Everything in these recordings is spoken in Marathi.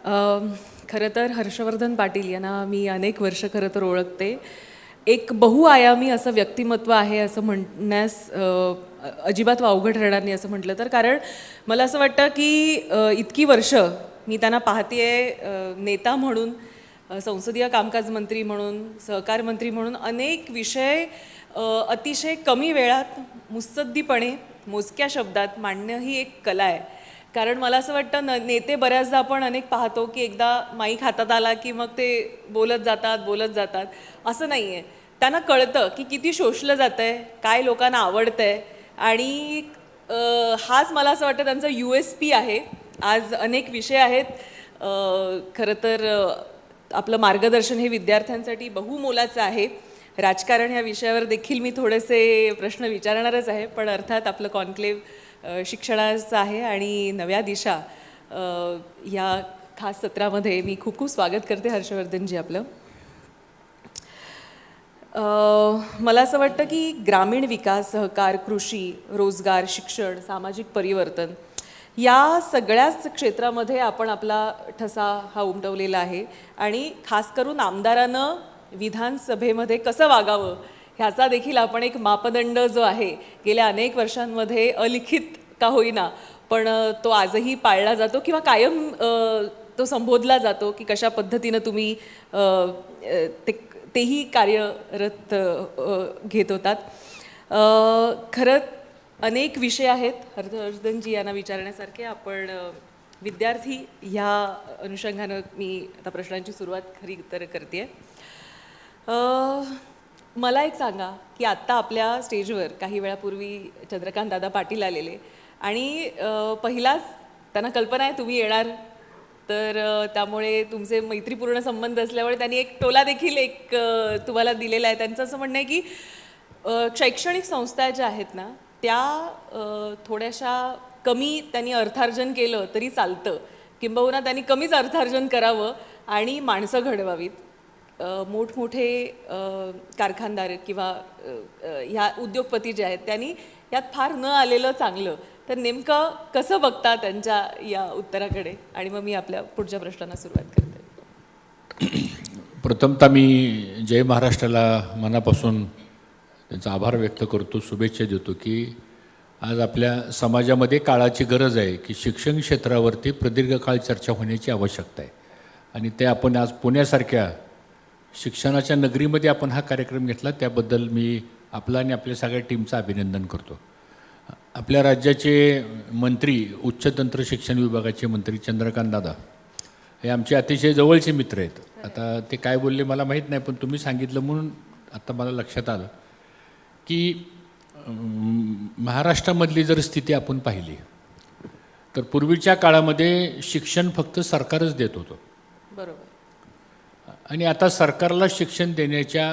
खरं तर हर्षवर्धन पाटील यांना मी अनेक वर्ष खरं तर ओळखते. एक बहुआयामी असं व्यक्तिमत्व आहे असं म्हणण्यास अजिबात वावगं ठरणार नाही असं म्हटलं तर. कारण मला असं वाटतं की इतकी वर्ष मी त्यांना पाहतेय नेता म्हणून, संसदीय कामकाज मंत्री म्हणून, सहकार मंत्री म्हणून अनेक विषय अतिशय कमी वेळात मुत्सद्दीपणे मोजक्या शब्दात मांडणं ही एक कला आहे. कारण मला असं वाटतं नेते बऱ्याचदा आपण अनेक पाहतो की एकदा माईक हातात आला की मग ते बोलत जातात. असं नाही आहे. त्यांना कळतं की किती शोषलं जातं आहे, काय लोकांना आवडतं आहे. आणि हाच मला असं वाटतं त्यांचा USP आहे. आज अनेक विषय आहेत. खरं तर आपलं मार्गदर्शन हे विद्यार्थ्यांसाठी बहुमोलाचं आहे. राजकारण ह्या विषयावर देखील मी थोडेसे प्रश्न विचारणारच आहे, पण अर्थात आपलं कॉन्क्लेव्ह शिक्षणाचं आहे आणि नव्या दिशा या खास सत्रामध्ये मी खूप खूप स्वागत करते हर्षवर्धनजी आपलं. मला असं वाटतं की ग्रामीण विकास, सहकार, कृषी, रोजगार, शिक्षण, सामाजिक परिवर्तन या सगळ्याच क्षेत्रामध्ये आपण आपला ठसा हा उमटवलेला आहे. आणि खास करून आमदारानं विधानसभेमध्ये कसं वागावं ह्याचा देखील आपण एक मापदंड जो आहे गेल्या अनेक वर्षांमध्ये अलिखित का होईना पण तो आजही पाळला जातो किंवा कायम तो संबोधला जातो की कशा पद्धतीनं तुम्ही तेही कार्यरत घेत होतात. खरं अनेक विषय आहेत हर्षवर्धनजी यांना विचारण्यासारखे. आपण विद्यार्थी ह्या अनुषंगानं मी आता प्रश्नांची सुरुवात खरी तर करते. मला एक सांगा की आत्ता आपल्या स्टेजवर काही वेळापूर्वी चंद्रकांत दादा पाटील आलेले आणि पहिलाच त्यांना कल्पना आहे तुम्ही येणार, तर त्यामुळे तुमचे मैत्रीपूर्ण संबंध असल्यामुळे त्यांनी एक टोला देखील एक तुम्हाला दिलेला आहे. त्यांचं असं म्हणणं आहे की शैक्षणिक संस्था ज्या आहेत ना त्या थोड्याशा कमी त्यांनी अर्थार्जन केलं तरी चालतं, किंबहुना त्यांनी कमीच अर्थार्जन करावं आणि माणसं घडवावीत. मोठमोठे कारखानदार किंवा ह्या उद्योगपती जे आहेत त्यांनी यात फार न आलेलं चांगलं. तर नेमकं कसं बघता त्यांच्या या उत्तराकडे, आणि मग मी आपल्या पुढच्या प्रश्नांना सुरुवात करते. प्रथमतः मी जय महाराष्ट्राला मनापासून त्यांचा आभार व्यक्त करतो, शुभेच्छा देतो की आज आपल्या समाजामध्ये काळाची गरज आहे की शिक्षण क्षेत्रावरती प्रदीर्घ काळ चर्चा होण्याची आवश्यकता आहे. आणि ते आपण आज पुण्यासारख्या शिक्षणाच्या नगरीमध्ये आपण हा कार्यक्रम घेतला, त्याबद्दल मी आपला आणि आपल्या सगळ्या टीमचं अभिनंदन करतो. आपल्या राज्याचे मंत्री, उच्च तंत्र शिक्षण विभागाचे मंत्री चंद्रकांत दादा हे आमचे अतिशय जवळचे मित्र आहेत. आता ते काय बोलले मला माहीत नाही, पण तुम्ही सांगितलं म्हणून आता मला लक्षात आलं की महाराष्ट्रामधली जर स्थिती आपण पाहिली तर पूर्वीच्या काळामध्ये शिक्षण फक्त सरकारच देत होतं. बरोबर. आणि आता सरकारला शिक्षण देण्याच्या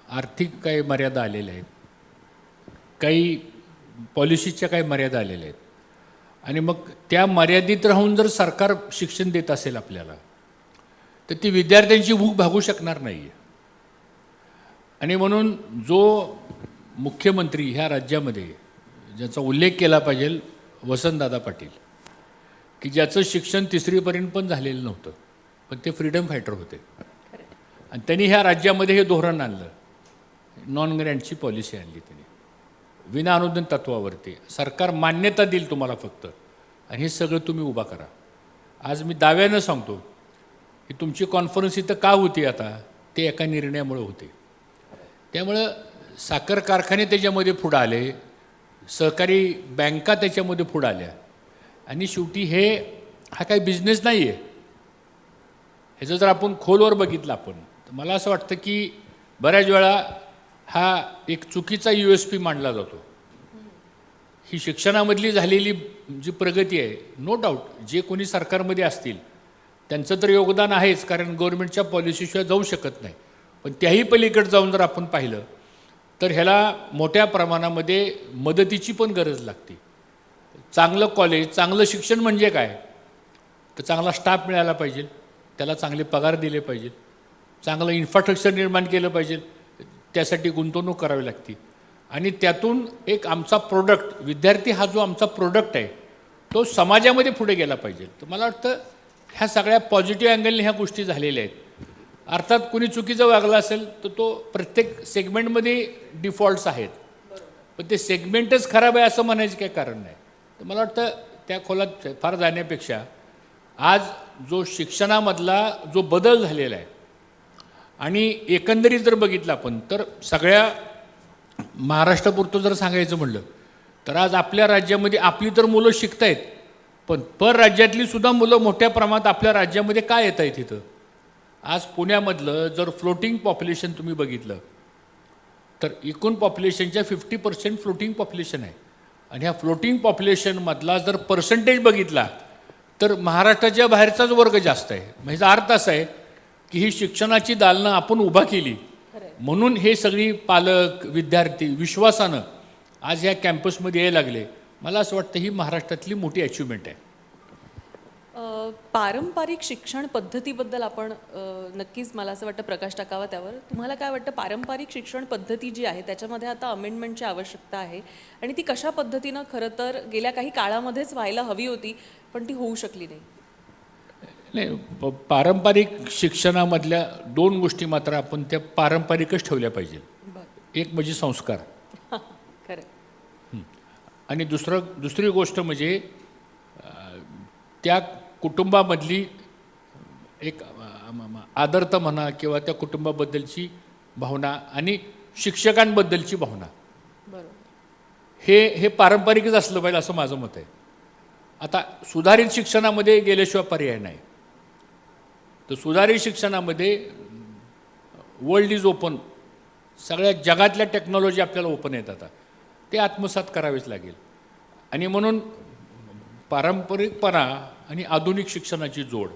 आर्थिक काही मर्यादा आलेल्या आहेत, काही पॉलिसीच्या काही मर्यादा आलेल्या आहेत. आणि मग त्या मर्यादित राहून जर सरकार शिक्षण देत असेल आपल्याला तर ती विद्यार्थ्यांची भूक भागू शकणार नाही आहे. आणि म्हणून जो मुख्यमंत्री ह्या राज्यामध्ये ज्याचा उल्लेख केला पाहिजे, वसंतदादा पाटील, की ज्याचं शिक्षण 3रीपर्यंत पण झालेलं नव्हतं, पण ते फ्रीडम फायटर होते. आणि त्यांनी ह्या राज्यामध्ये हे धोरण आणलं, नॉन ग्रँटची पॉलिसी आणली त्यांनी, विना अनुदान तत्वावरती. सरकार मान्यता देईल तुम्हाला फक्त, आणि हे सगळं तुम्ही उभा करा. आज मी दाव्यानं सांगतो की तुमची कॉन्फरन्स इथं का होती आता, ते एका निर्णयामुळे होते. त्यामुळं साखर कारखाने त्याच्यामध्ये पुढं आले, सहकारी बँका त्याच्यामध्ये पुढं आल्या. आणि शेवटी हा काही बिझनेस नाही आहे. ह्याचं जर आपण खोलवर बघितलं आपण, तर मला असं वाटतं की बऱ्याच वेळा हा एक चुकीचा USP मांडला जातो. ही शिक्षणामधली झालेली जी प्रगती आहे, नो डाऊट जे कोणी सरकारमध्ये असतील त्यांचं तर योगदान आहेच, कारण गव्हर्नमेंटच्या पॉलिसीशिवाय जाऊ शकत नाही. पण त्याही पलीकडे जाऊन जर आपण पाहिलं तर ह्याला मोठ्या प्रमाणामध्ये मदतीची पण गरज लागते. चांगलं कॉलेज, चांगलं शिक्षण म्हणजे काय, तर चांगला स्टाफ मिळाला पाहिजे, त्याला चांगले पगार दिले पाहिजे, चांगलं इन्फ्रास्ट्रक्चर निर्माण केलं पाहिजे, त्यासाठी गुंतवणूक करावी लागते. आणि त्यातून एक आमचा प्रोडक्ट, विद्यार्थी हा जो आमचा प्रोडक्ट आहे तो समाजामध्ये पुढे गेला पाहिजे. तर मला वाटतं ह्या सगळ्या पॉझिटिव्ह अँगलने ह्या गोष्टी झालेल्या आहेत. अर्थात कुणी चुकीचं वागलं असेल तर तो प्रत्येक सेगमेंटमध्ये डिफॉल्ट्स आहेत, पण ते सेगमेंटच खराब आहे असं म्हणायचं काही कारण नाही. तर मला वाटतं त्या खोलात फार जाण्यापेक्षा आज जो शिक्षणामधला जो बदल झालेला आहे आणि एकंदरीत जर बघितलं आपण तर सगळ्या महाराष्ट्रापुरतं जर सांगायचं म्हणलं तर आज आपल्या राज्यामध्ये आपली तर मुलं शिकत आहेत, पण परराज्यातली सुद्धा मुलं मोठ्या प्रमाणात आपल्या राज्यामध्ये काय येत आहेत इथं. आज पुण्यामधलं जर फ्लोटिंग पॉप्युलेशन तुम्ही बघितलं तर एकूण पॉप्युलेशनच्या 50% फ्लोटिंग पॉप्युलेशन आहे. आणि ह्या फ्लोटिंग पॉप्युलेशनमधला जर पर्सेंटेज बघितला तर महाराष्ट्राच्या बाहेरचाच वर्ग जास्त आहे. म्हणजे अर्थ असा आहे की ही शिक्षणाची दालनं आपण उभा केली म्हणून हे सगळी पालक विद्यार्थी विश्वासानं आज ह्या कॅम्पसमध्ये यायला लागले. मला असं वाटतं ही महाराष्ट्रातली मोठी अचिव्हमेंट आहे. पारंपरिक शिक्षण पद्धतीबद्दल आपण नक्कीच मला असं वाटतं प्रकाश टाकावा त्यावर. तुम्हाला काय वाटतं पारंपरिक शिक्षण पद्धती जी आहे त्याच्यामध्ये आता अमेंडमेंटची आवश्यकता आहे आणि ती कशा पद्धतीनं खरं तर गेल्या काही काळामध्येच व्हायला हवी होती पण ती होऊ शकली नाही? नाही, पारंपरिक शिक्षणामधल्या दोन गोष्टी मात्र आपण त्या पारंपरिकच ठेवल्या पाहिजे. एक म्हणजे संस्कार खरं आणि दुसरी गोष्ट म्हणजे त्या कुटुंबामधली एक आदरता म्हणा किंवा त्या कुटुंबाबद्दलची भावना आणि शिक्षकांबद्दलची भावना हे पारंपरिकच असलं पाहिजे असं माझं मत आहे. आता सुधारित शिक्षणामध्ये गेल्याशिवाय पर्याय नाही. तर सुधारित शिक्षणामध्ये वर्ल्ड इज ओपन, सगळ्या जगातल्या टेक्नॉलॉजी आपल्याला ओपन येत आता ते आत्मसात करावेच लागेल. आणि म्हणून पारंपरिकपणा आणि आधुनिक शिक्षणाची जोड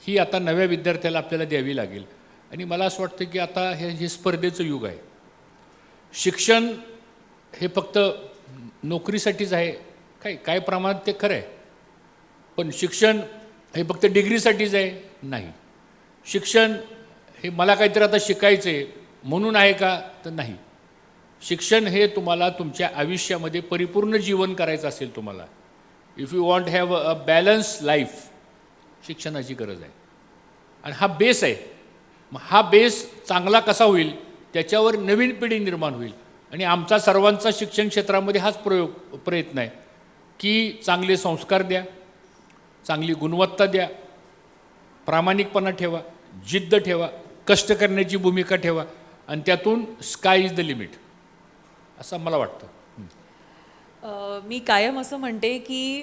ही आता नव्या विद्यार्थ्याला आपल्याला द्यावी लागेल. आणि मला असं वाटतं की आता हे स्पर्धेचं युग आहे. शिक्षण हे फक्त नोकरीसाठीच आहे काही प्रमाणात ते खरं आहे, पण शिक्षण हे फक्त डिग्रीसाठीच आहे नाही. शिक्षण हे मला काहीतरी आता शिकायचं आहे म्हणून आहे का तर नाही. शिक्षण हे तुम्हाला तुमच्या आयुष्यामध्ये परिपूर्ण जीवन करायचं असेल तुम्हाला, if you want have a balance life, शिक्षणाची गरज आहे. आणि हा बेस आहे. मग हा बेस चांगला कसा होईल त्याच्यावर नवीन पिढी निर्माण होईल. आणि आमचा सर्वांचा शिक्षण क्षेत्रामध्ये हाच प्रयत्न आहे की चांगले संस्कार द्या, चांगली गुणवत्ता द्या, प्रामाणिकपणा ठेवा, जिद्द ठेवा, कष्ट करण्याची भूमिका ठेवा आणि त्यातून स्काय इज द लिमिट असं मला वाटतं. मी कायम असं म्हणते की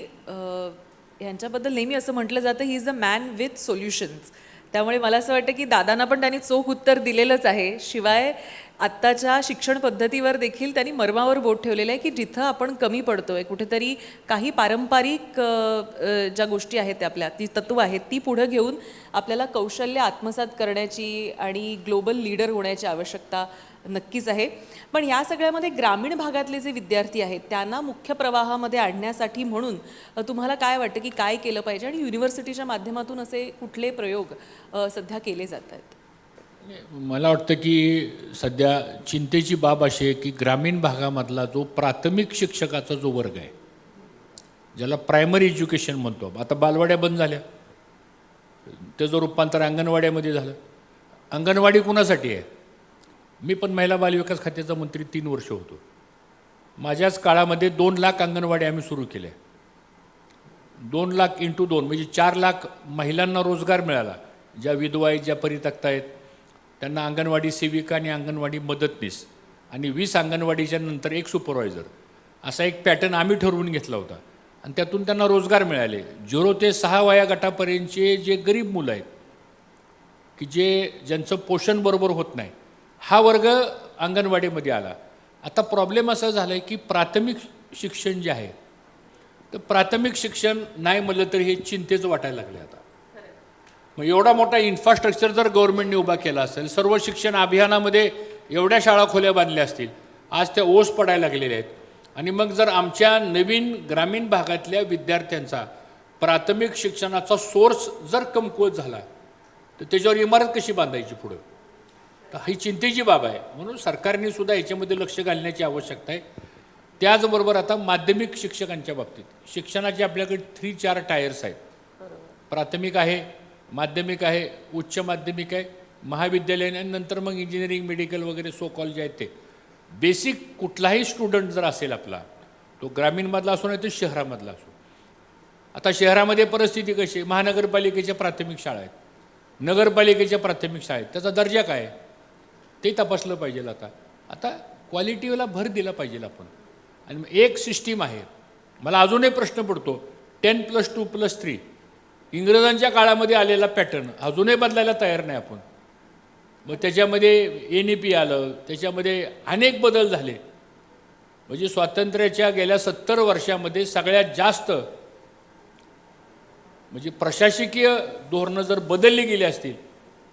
यांच्याबद्दल नेहमी असं म्हटलं जातं he is a man with solutions. त्यामुळे मला असं वाटतं की दादांना पण त्यांनी चोख उत्तर दिलेलंच आहे. शिवाय आत्ताच्या शिक्षण पद्धतीवर देखील त्यांनी मर्मावर बोट ठेवलेलं आहे की जिथं आपण कमी पडतोय कुठेतरी काही पारंपरिक ज्या गोष्टी आहेत त्या आपल्या ती तत्त्व आहेत ती पुढं घेऊन आपल्याला कौशल्य आत्मसात करण्याची आणि ग्लोबल लीडर होण्याची आवश्यकता नक्कीच आहे. पण या सगळ्यामध्ये ग्रामीण भागातले जे विद्यार्थी आहेत त्यांना मुख्य प्रवाहामध्ये आणण्यासाठी म्हणून तुम्हाला काय वाटतं की काय केलं पाहिजे आणि युनिव्हर्सिटीच्या माध्यमातून असे कुठले प्रयोग सध्या केले जात आहेत? मला वाटतं की सध्या चिंतेची बाब अशी आहे की ग्रामीण भागामधला जो प्राथमिक शिक्षकाचा जो वर्ग आहे ज्याला प्रायमरी एज्युकेशन म्हणतो, आता बालवाड्या बंद झाल्या, त्याचं रूपांतर अंगणवाड्यामध्ये झालं. अंगणवाडी कुणासाठी आहे? मी पण महिला बालविकास खात्याचा मंत्री 3 वर्ष होतो. माझ्याच काळामध्ये 2 लाख अंगणवाडी आम्ही सुरू केल्या. 2 लाख × 2 म्हणजे 4 लाख महिलांना रोजगार मिळाला. ज्या विधवा आहेत, ज्या परित्यक्ता आहेत त्यांना अंगणवाडी सेविका आणि अंगणवाडी मदतनीस आणि 20 अंगणवाडीच्या नंतर 1 सुपरवायझर असा एक पॅटर्न आम्ही ठरवून घेतला होता आणि त्यातून त्यांना रोजगार मिळाले. 0 ते 6 वया गटापर्यंतचे जे गरीब मुलं आहेत की ज्यांचं पोषण बरोबर होत नाही हा वर्ग अंगणवाडीमध्ये आला. आता प्रॉब्लेम असा झाला आहे की प्राथमिक शिक्षण जे आहे तर प्राथमिक शिक्षण नाही म्हणलं तरी हे चिंतेचं वाटायला लागले. आता मग एवढा मोठा इन्फ्रास्ट्रक्चर जर गव्हर्नमेंटने उभा केला असेल, सर्व शिक्षण अभियानामध्ये एवढ्या शाळा खोल्या बांधल्या असतील, आज त्या ओस पडायला लागलेल्या आहेत. आणि मग जर आमच्या नवीन ग्रामीण भागातल्या विद्यार्थ्यांचा प्राथमिक शिक्षणाचा सोर्स जर कमकुवत झाला तर त्याच्यावर इमारत कशी बांधायची पुढं? तर ही चिंतेची बाब आहे. म्हणून सरकारने सुद्धा याच्यामध्ये लक्ष घालण्याची आवश्यकता आहे. त्याचबरोबर आता माध्यमिक शिक्षकांच्या बाबतीत शिक्षणाचे आपल्याकडे 3-4 टायर्स आहेत. प्राथमिक आहे, माध्यमिक आहे, उच्च माध्यमिक आहे, महाविद्यालयीन आणि नंतर मग इंजिनिअरिंग, मेडिकल वगैरे सो कॉल जे आहेत ते. बेसिक कुठलाही स्टुडंट जर असेल आपला, तो ग्रामीणमधला असो नाही तर शहरामधला असो. आता शहरामध्ये परिस्थिती कशी आहे, महानगरपालिकेच्या प्राथमिक शाळा आहेत, नगरपालिकेच्या प्राथमिक शाळा आहेत, त्याचा दर्जा काय आहे ते तपासलं पाहिजे. आता क्वालिटीला भर दिला पाहिजे आपण. आणि एक सिस्टीम आहे. मला अजूनही प्रश्न पडतो, 10+2+3 इंग्रजांच्या काळामध्ये आलेला पॅटर्न अजूनही बदलायला तयार नाही आपण. मग त्याच्यामध्ये NEP आलं, त्याच्यामध्ये अनेक बदल झाले. म्हणजे स्वातंत्र्याच्या गेल्या 70 वर्षामध्ये सगळ्यात जास्त म्हणजे प्रशासकीय धोरणं जर बदलली गेली असतील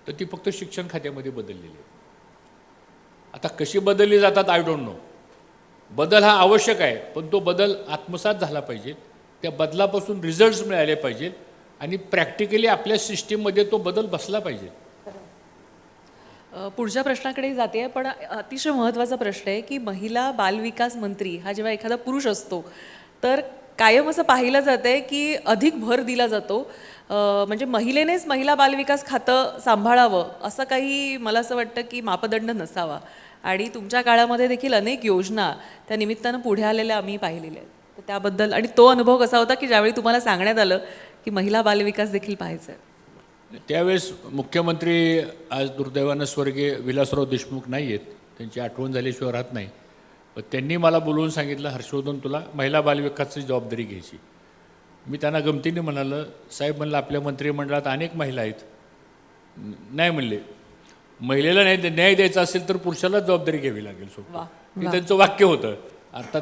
तर ती फक्त शिक्षण खात्यामध्ये बदललेली आहे. आता कशी बदलली जातात आय डोंट नो. बदल हा आवश्यक आहे, पण तो बदल आत्मसात झाला पाहिजे, त्या बदलापासून रिझल्ट्स मिळाले पाहिजेत आणि प्रॅक्टिकली आपल्या सिस्टीममध्ये तो बदल बसला पाहिजे. पुढच्या प्रश्नाकडे जाते, पण अतिशय महत्त्वाचा प्रश्न आहे की महिला बालविकास मंत्री हा जेव्हा एखादा पुरुष असतो तर कायम असं पाहिलं जातं आहे की अधिक भर दिला जातो, म्हणजे महिलेनेच महिला बालविकास खातं सांभाळावं असं काही मला असं वाटतं की मापदंड नसावा. आणि तुमच्या काळामध्ये देखील अनेक योजना त्या निमित्तानं पुढे आलेल्या आम्ही पाहिलेल्या आहेत. तर त्याबद्दल आणि तो अनुभव कसा होता की ज्यावेळी तुम्हाला सांगण्यात आलं की महिला बालविकास देखील पाहायचा आहे? त्यावेळेस मुख्यमंत्री आज दुर्दैवानं स्वर्गीय विलासराव देशमुख नाही आहेत, त्यांची आठवण झाल्याशिवाय राहत नाही. पण त्यांनी मला बोलवून सांगितलं, हर्षवर्धन तुला महिला बालविकासाची जबाबदारी घ्यायची. मी त्यांना गमतीने म्हणालं, साहेब म्हणलं आपल्या मंत्रिमंडळात अनेक महिला आहेत. नाही म्हणले, महिलेला न्याय द्यायचा असेल तर पुरुषालाच जबाबदारी घ्यावी लागेल. हे त्यांचं वाक्य होतं. अर्थात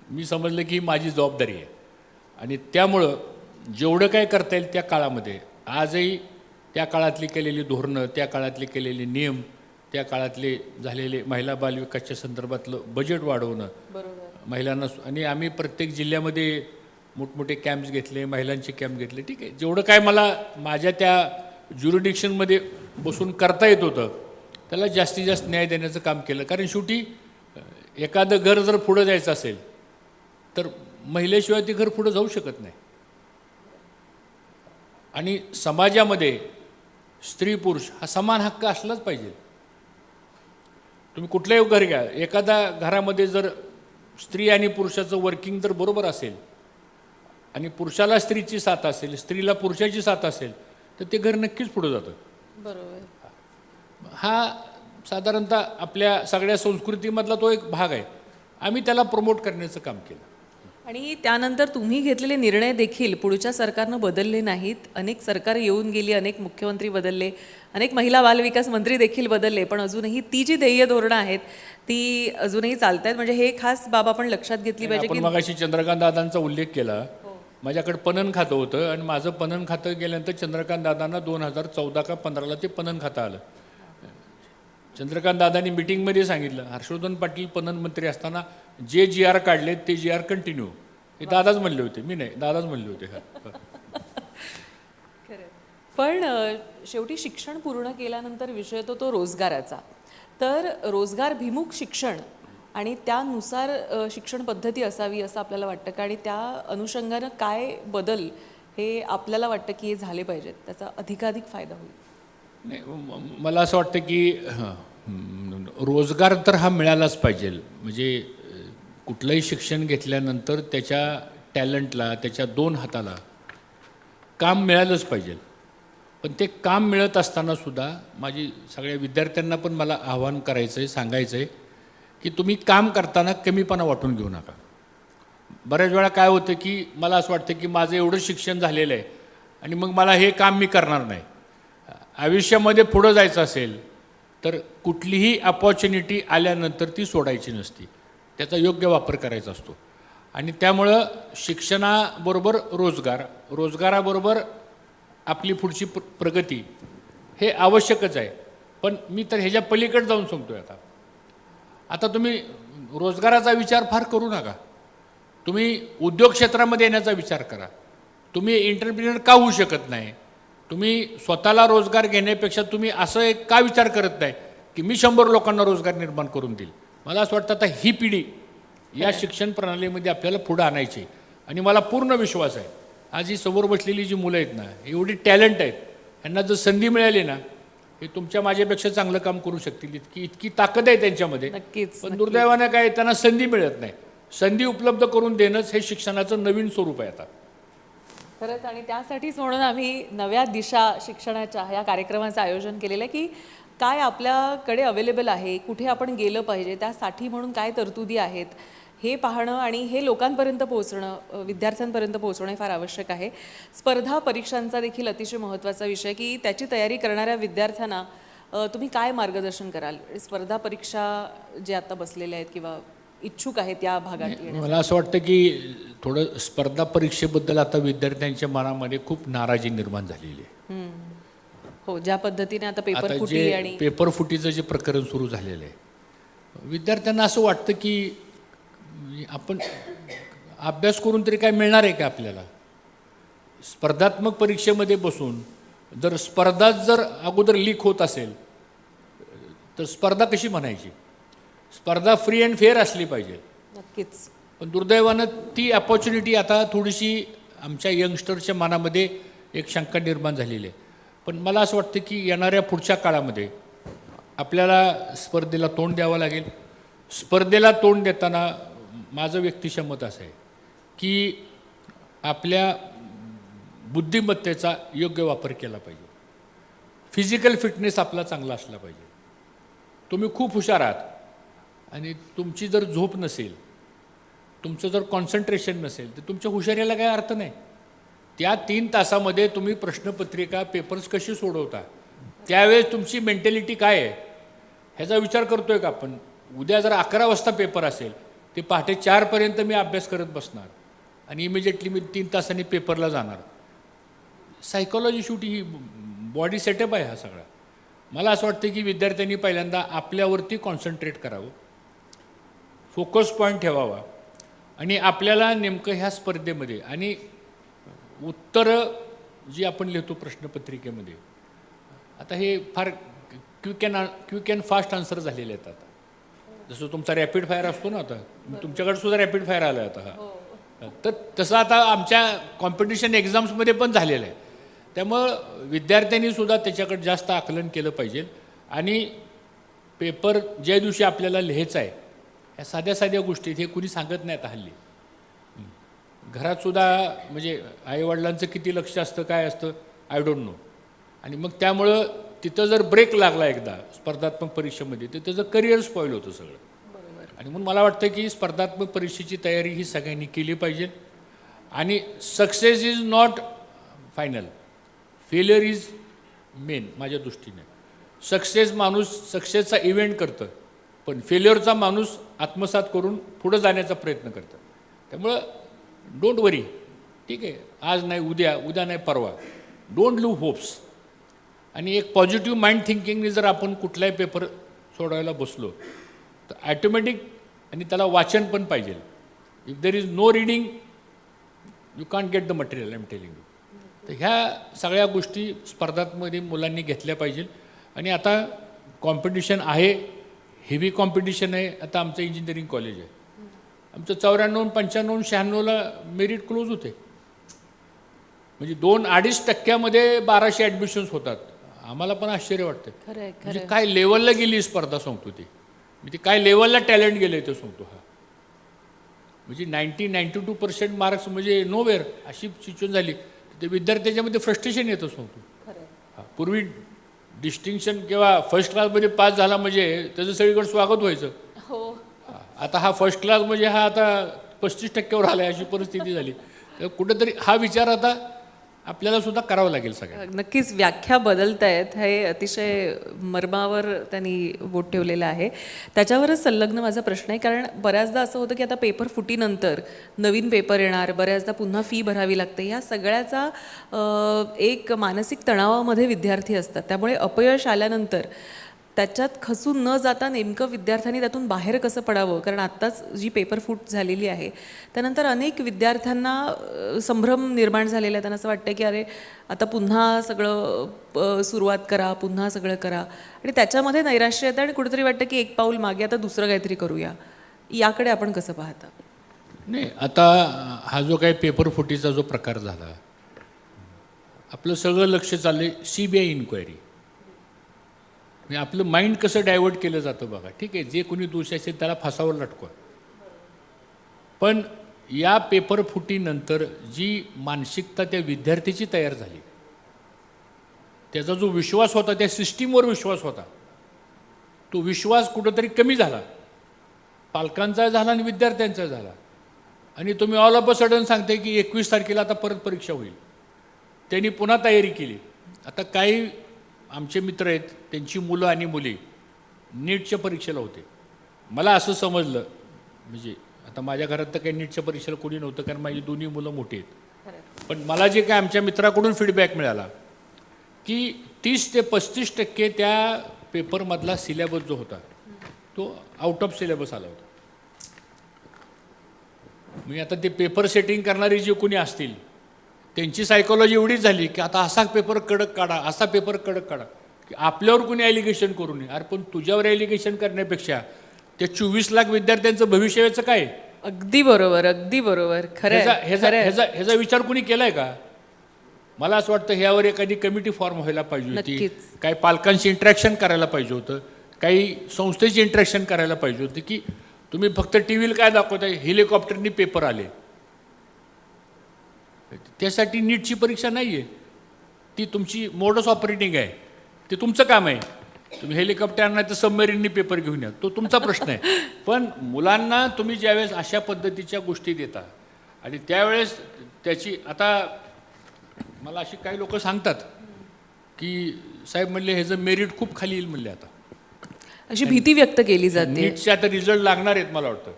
मी समजलं की ही माझी जबाबदारी आहे. आणि त्यामुळं जेवढं काय करता येईल त्या काळामध्ये, आजही त्या काळातली केलेली धोरणं, त्या काळातले केलेले नियम, त्या काळातले झालेले महिला बालविकासच्या संदर्भातलं बजेट वाढवणं महिलांना. आणि आम्ही प्रत्येक जिल्ह्यामध्ये मोठमोठे कॅम्प्स घेतले, महिलांचे कॅम्प घेतले. ठीक आहे, जेवढं काय मला माझ्या त्या ज्युरिडिक्शनमध्ये बसून करता येत होतं त्याला जास्तीत जास्त न्याय देण्याचं काम केलं. कारण शेवटी एखादं घर जर पुढं जायचं असेल तर महिलेशिवाय ते घर पुढं जाऊ शकत नाही. आणि समाजामध्ये स्त्री पुरुष हा समान हक्क असलाच पाहिजे. तुम्ही कुठलंही घर घ्या, एखाद्या घरामध्ये जर स्त्री आणि पुरुषाचं वर्किंग जर बरोबर असेल आणि पुरुषाला स्त्रीची साथ असेल, स्त्रीला पुरुषाची साथ असेल तर ते घर नक्कीच पुढं जातं. बरोबर. हा साधारणतः आपल्या सगळ्या संस्कृतीमधला तो एक भाग आहे. आम्ही त्याला प्रमोट करण्याचं काम केलं. आणि त्यानंतर तुम्ही घेतलेले निर्णय देखील पुढच्या सरकारनं बदलले नाहीत. अनेक सरकार येऊन गेली, अनेक मुख्यमंत्री बदलले, अनेक महिला बालविकास मंत्री देखील बदलले, पण अजूनही ती जी ध्येय धोरणं आहेत ती अजूनही चालत आहेत. म्हणजे हे खास बाब आपण लक्षात घेतली पाहिजे. आपण मगाशी चंद्रकांत दादांचा उल्लेख केला. माझ्याकडे पणन खातं होतं आणि माझं पणन खातं गेल्यानंतर चंद्रकांत दादांना 2014 का 15ला ते पणन खातं आलं. चंद्रकांत दादांनी मिटिंगमध्ये सांगितलं, हर्षवर्धन पाटील पणन मंत्री असताना जे GR काढले ते GR कंटिन्यू. हे दादाच म्हणले होते, मी नाही, दादाच म्हणले होते. पण शेवटी शिक्षण पूर्ण केल्यानंतर विषय तो रोजगाराचा. तर रोजगारभिमुख शिक्षण आणि त्यानुसार शिक्षण पद्धती असावी असं आपल्याला वाटतं का? आणि त्या अनुषंगानं काय बदल हे आपल्याला वाटतं की हे झाले पाहिजेत, त्याचा अधिकाधिक फायदा होईल? नाही, मला असं वाटतं की रोजगार तर हा मिळालाच पाहिजे. म्हणजे कुठलंही शिक्षण घेतल्यानंतर त्याच्या टॅलेंटला, त्याच्या 2 हाताला काम मिळालंच पाहिजे. पण ते काम मिळत असतानासुद्धा माझी सगळ्या विद्यार्थ्यांना पण मला आव्हान करायचं आहे, सांगायचं आहे की तुम्ही काम करताना कमीपणा वाटून घेऊ नका. बऱ्याच वेळा काय होतं की मला असं वाटतं की माझं एवढं शिक्षण झालेलं आहे आणि मग मला हे काम मी करणार नाही. आयुष्यामध्ये पुढं जायचं असेल तर कुठलीही अपॉर्च्युनिटी आल्यानंतर ती सोडायची नसती, त्याचा योग्य वापर करायचा असतो. आणि त्यामुळं शिक्षणाबरोबर रोजगार, रोजगाराबरोबर आपली पुढची प्रगती हे आवश्यकच आहे. पण मी तर ह्याच्या पलीकडे जाऊन सांगतो आहे, आता तुम्ही रोजगाराचा विचार फार करू नका. तुम्ही उद्योग क्षेत्रामध्ये येण्याचा विचार करा. तुम्ही एंटरप्रिनर का होऊ शकत नाही? तुम्ही स्वतःला रोजगार घेण्यापेक्षा तुम्ही असं एक का विचार करत नाही की मी 100 लोकांना रोजगार निर्माण करून देईल? मला असं वाटतं आता ही पिढी या शिक्षण प्रणालीमध्ये आपल्याला पुढं आणायची. आणि मला पूर्ण विश्वास आहे आज ही समोर बसलेली जी मुलं आहेत ना, एवढी टॅलेंट आहेत, यांना जर संधी मिळाली ना, हे तुमच्या माझ्यापेक्षा चांगलं काम करू शकतील. इतकी ताकद आहे त्यांच्यामध्ये. नक्कीच. पण दुर्दैवानं काय, त्यांना संधी मिळत नाही. संधी उपलब्ध करून देणंच हे शिक्षणाचं नवीन स्वरूप आहे आता. खरंच, आणि त्यासाठीच म्हणून आम्ही नव्या दिशा शिक्षणाच्या ह्या कार्यक्रमाचं आयोजन केलेलं आहे की काय आपल्याकडे अवेलेबल आहे, कुठे आपण गेलं पाहिजे, त्यासाठी म्हणून काय तरतुदी आहेत हे पाहणं आणि हे लोकांपर्यंत पोहोचणं, विद्यार्थ्यांपर्यंत पोहोचणं हे फार आवश्यक आहे. स्पर्धा परीक्षांचा देखील अतिशय महत्त्वाचा विषय की त्याची तयारी करणाऱ्या विद्यार्थ्यांना तुम्ही काय मार्गदर्शन कराल? स्पर्धा परीक्षा जे आता बसलेल्या आहेत किंवा इच्छुक आहेत या भागात येण्यासाठी. मला असं वाटतं की थोडं स्पर्धा परीक्षेबद्दल आता विद्यार्थ्यांच्या मनामध्ये खूप नाराजी निर्माण झालेली आहे. हो, ज्या पद्धतीने आता पेपर आता फुटी जे आणि पेपर फुटीचं जे प्रकरण सुरू झालेलं आहे, विद्यार्थ्यांना असं वाटतं की आपण अभ्यास करून तरी काय मिळणार आहे का आपल्याला? स्पर्धात्मक परीक्षेमध्ये बसून जर स्पर्धा जर अगोदर लीक होत असेल तर स्पर्धा कशी म्हणायची? स्पर्धा फ्री अँड फेअर असली पाहिजे. नक्कीच. पण दुर्दैवानं ती अपॉर्च्युनिटी आता थोडीशी आमच्या यंगस्टरच्या मनामध्ये एक शंका निर्माण झालेली आहे. पण मला असं वाटतं की येणाऱ्या पुढच्या काळामध्ये आपल्याला स्पर्धेला तोंड द्यावं लागेल. स्पर्धेला तोंड देताना माझं व्यक्तिशः मत असं आहे की आपल्या बुद्धिमत्तेचा योग्य वापर केला पाहिजे. फिजिकल फिटनेस आपला चांगला असला पाहिजे. तुम्ही खूप हुशार आहात आणि तुमची जर झोप नसेल, तुमचं जर कॉन्सन्ट्रेशन नसेल तर तुमच्या हुशारीला काय अर्थ नाही. त्या 3 तासामध्ये तुम्ही प्रश्नपत्रिका पेपर्स कशी सोडवता, त्यावेळेस तुमची मेंटॅलिटी काय आहे ह्याचा विचार करतोय का आपण? उद्या जर 11 वाजता पेपर असेल ते पहाटे 4 पर्यंत मी अभ्यास करत बसणार आणि इमिजिएटली मी 3 तासांनी पेपरला जाणार. सायकोलॉजी शेवटी ही बॉडी सेटअप आहे हा सगळा. मला असं वाटतं की विद्यार्थ्यांनी पहिल्यांदा आपल्यावरती कॉन्सन्ट्रेट करावं, फोकस पॉईंट ठेवावा आणि आपल्याला नेमकं ह्या स्पर्धेमध्ये आणि उत्तरं जी आपण लिहितो प्रश्नपत्रिकेमध्ये, आता हे फार क्विक अँड फास्ट आन्सर झालेले आहेत आता. जसं तुमचा रॅपिड फायर असतो ना, आता तुमच्याकडे सुद्धा रॅपिड फायर आला आहे आता हा. तर तसं आता आमच्या कॉम्पिटिशन एक्झाम्समध्ये पण झालेलं आहे. त्यामुळं विद्यार्थ्यांनी सुद्धा त्याच्याकडे जास्त आकलन केलं पाहिजे आणि पेपर ज्या दिवशी आपल्याला लिहायचा आहे ह्या साध्या साध्या गोष्टी हे कुणी सांगत नाही आता हल्ली. घरात सुद्धा म्हणजे आईवडिलांचं किती लक्ष असतं, काय असतं, आय डोंट नो. आणि मग त्यामुळं तिथं जर ब्रेक लागला एकदा स्पर्धात्मक परीक्षेमध्ये तर त्याचं करिअर स्पॉईल होतं सगळं. आणि म्हणून मला वाटतं की स्पर्धात्मक परीक्षेची तयारी ही सगळ्यांनी केली पाहिजे. आणि success is not final, failure is main माझ्या दृष्टीने. सक्सेसचा इव्हेंट करतं, पण फेल्युअरचा माणूस आत्मसात करून पुढं जाण्याचा प्रयत्न करतं. त्यामुळं डोंट वरी, ठीक आहे, आज नाही उद्या नाही परवा, डोंट लूज होप्स. आणि एक पॉझिटिव्ह माइंड थिंकिंगने जर आपण कुठलाही पेपर सोडवायला बसलो तर ॲटोमॅटिक, आणि त्याला वाचन पण पाहिजे. If there is no reading you can't get the material, I am telling you. तर ह्या सगळ्या गोष्टी स्पर्धांमध्ये मुलांनी घेतल्या पाहिजे. आणि आता कॉम्पिटिशन आहे, हेवी कॉम्पिटिशन आहे. आता आमचं इंजिनिअरिंग कॉलेज आहे, आमचं 94, 95, 96ला मेरिट क्लोज होते. म्हणजे 2-2.5% 1200 ॲडमिशन्स होतात. आम्हाला पण आश्चर्य वाटतं. म्हणजे काय लेवलला गेली स्पर्धा सांगतो ती, म्हणजे काय लेवलला टॅलेंट गेलं ते सांगतो. हा म्हणजे 92% मार्क्स म्हणजे नोवेअर अशी सिच्युएशन झाली. ते विद्यार्थ्याच्यामध्ये फ्रस्ट्रेशन येतं सांगतो. पूर्वी डिस्टिंक्शन किंवा फर्स्ट क्लासमध्ये पास झाला म्हणजे त्याचं सगळीकडे स्वागत व्हायचं. आता हा फर्स्ट क्लास म्हणजे हा आता 35%वर आला आहे अशी परिस्थिती झाली. तर कुठेतरी हा विचार आता आपल्याला सुद्धा करावं लागेल सगळ्यांना. नक्कीच व्याख्या बदलत आहेत, हे अतिशय मर्मावर त्यांनी बोट ठेवलेलं आहे. त्याच्यावरच संलग्न माझा प्रश्न आहे, कारण बऱ्याचदा असं होतं की आता पेपर फुटीनंतर नवीन पेपर येणार, बऱ्याचदा पुन्हा फी भरावी लागते. या सगळ्याचा एक मानसिक तणावामध्ये विद्यार्थी असतात. त्यामुळे अपयश आल्यानंतर त्याच्यात खचून न जाता नेमकं विद्यार्थ्यांनी त्यातून बाहेर कसं पडावं, कारण आत्ताच जी पेपर फूट झालेली आहे त्यानंतर अनेक विद्यार्थ्यांना संभ्रम निर्माण झालेला आहे. त्यांना असं वाटतं की अरे आता पुन्हा सगळं सुरुवात करा, पुन्हा सगळं करा, आणि त्याच्यामध्ये नैराश्य येतं आणि कुठेतरी वाटतं की एक पाऊल मागे, आता दुसरं काहीतरी करूया. याकडे आपण कसं पाहता? नाही, आता हा जो काही पेपर फुटीचा जो प्रकार झाला, आपलं सगळं लक्ष चाललंय CBI इन्क्वायरी. म्हणजे आपलं माइंड कसं डायव्हर्ट केलं जातं बघा. ठीक आहे, जे कोणी दोषी असेल त्याला फासावर लटकवा. पण या पेपर फुटीनंतर जी मानसिकता त्या विद्यार्थ्याची तयार झाली, त्याचा जो विश्वास होता, त्या सिस्टीमवर विश्वास होता, तो विश्वास कुठंतरी कमी झाला. पालकांचा झाला आणि विद्यार्थ्यांचा झाला. आणि तुम्ही ऑल ऑफ अ सडन सांगते की 21 तारखेला आता परत परीक्षा होईल. त्यांनी पुन्हा तयारी केली. आता काही आमचे मित्र आहेत, त्यांची मुलं आणि मुली नीटच्या परीक्षेला होते. मला असं समजलं, म्हणजे आता माझ्या घरात तर काही नीटच्या परीक्षेला कोणी नव्हतं, कारण माझी दोन्ही मुलं मोठी आहेत. पण मला जे काय आमच्या मित्राकडून फीडबॅक मिळाला की 30 ते 35% त्या पेपरमधला सिलेबस जो होता तो आउट ऑफ सिलेबस आला होता. म्हणजे आता ते पेपर सेटिंग करणारी जे कोणी असतील त्यांची सायकोलॉजी एवढीच झाली की आता असा पेपर कडक काढा, असा पेपर कडक काढा, की आपल्यावर कोणी ॲलिगेशन करू नये. अरे पण तुझ्यावर ॲलिगेशन करण्यापेक्षा त्या 24 लाख विद्यार्थ्यांचं भविष्याचं काय? अगदी बरोबर, अगदी बरोबर. खरं ह्याचा विचार कोणी केलाय का? मला असं वाटतं ह्यावर एखादी कमिटी फॉर्म व्हायला पाहिजे होती. नक्कीच. काही पालकांशी इंटरॅक्शन करायला पाहिजे होतं, काही संस्थेची इंटरॅक्शन करायला पाहिजे होती. की तुम्ही फक्त टीव्हीला काय दाखवताय, हेलिकॉप्टरनी पेपर आले, त्यासाठी नीटची परीक्षा नाही आहे. ती तुमची मोडस ऑपरेटिंग आहे, ते तुमचं काम आहे. तुम्ही हेलिकॉप्टर नाही तर सबमरीननी पेपर घेऊन या, तो तुमचा प्रश्न आहे. पण मुलांना तुम्ही ज्यावेळेस अशा पद्धतीच्या गोष्टी देता आणि त्यावेळेस त्याची, आता मला अशी काही लोक सांगतात की साहेब म्हणले ह्याचं मेरिट खूप खाली येईल म्हणले. आता अशी भीती व्यक्त केली जाते. नीटचे आता रिझल्ट लागणार आहेत मला वाटतं.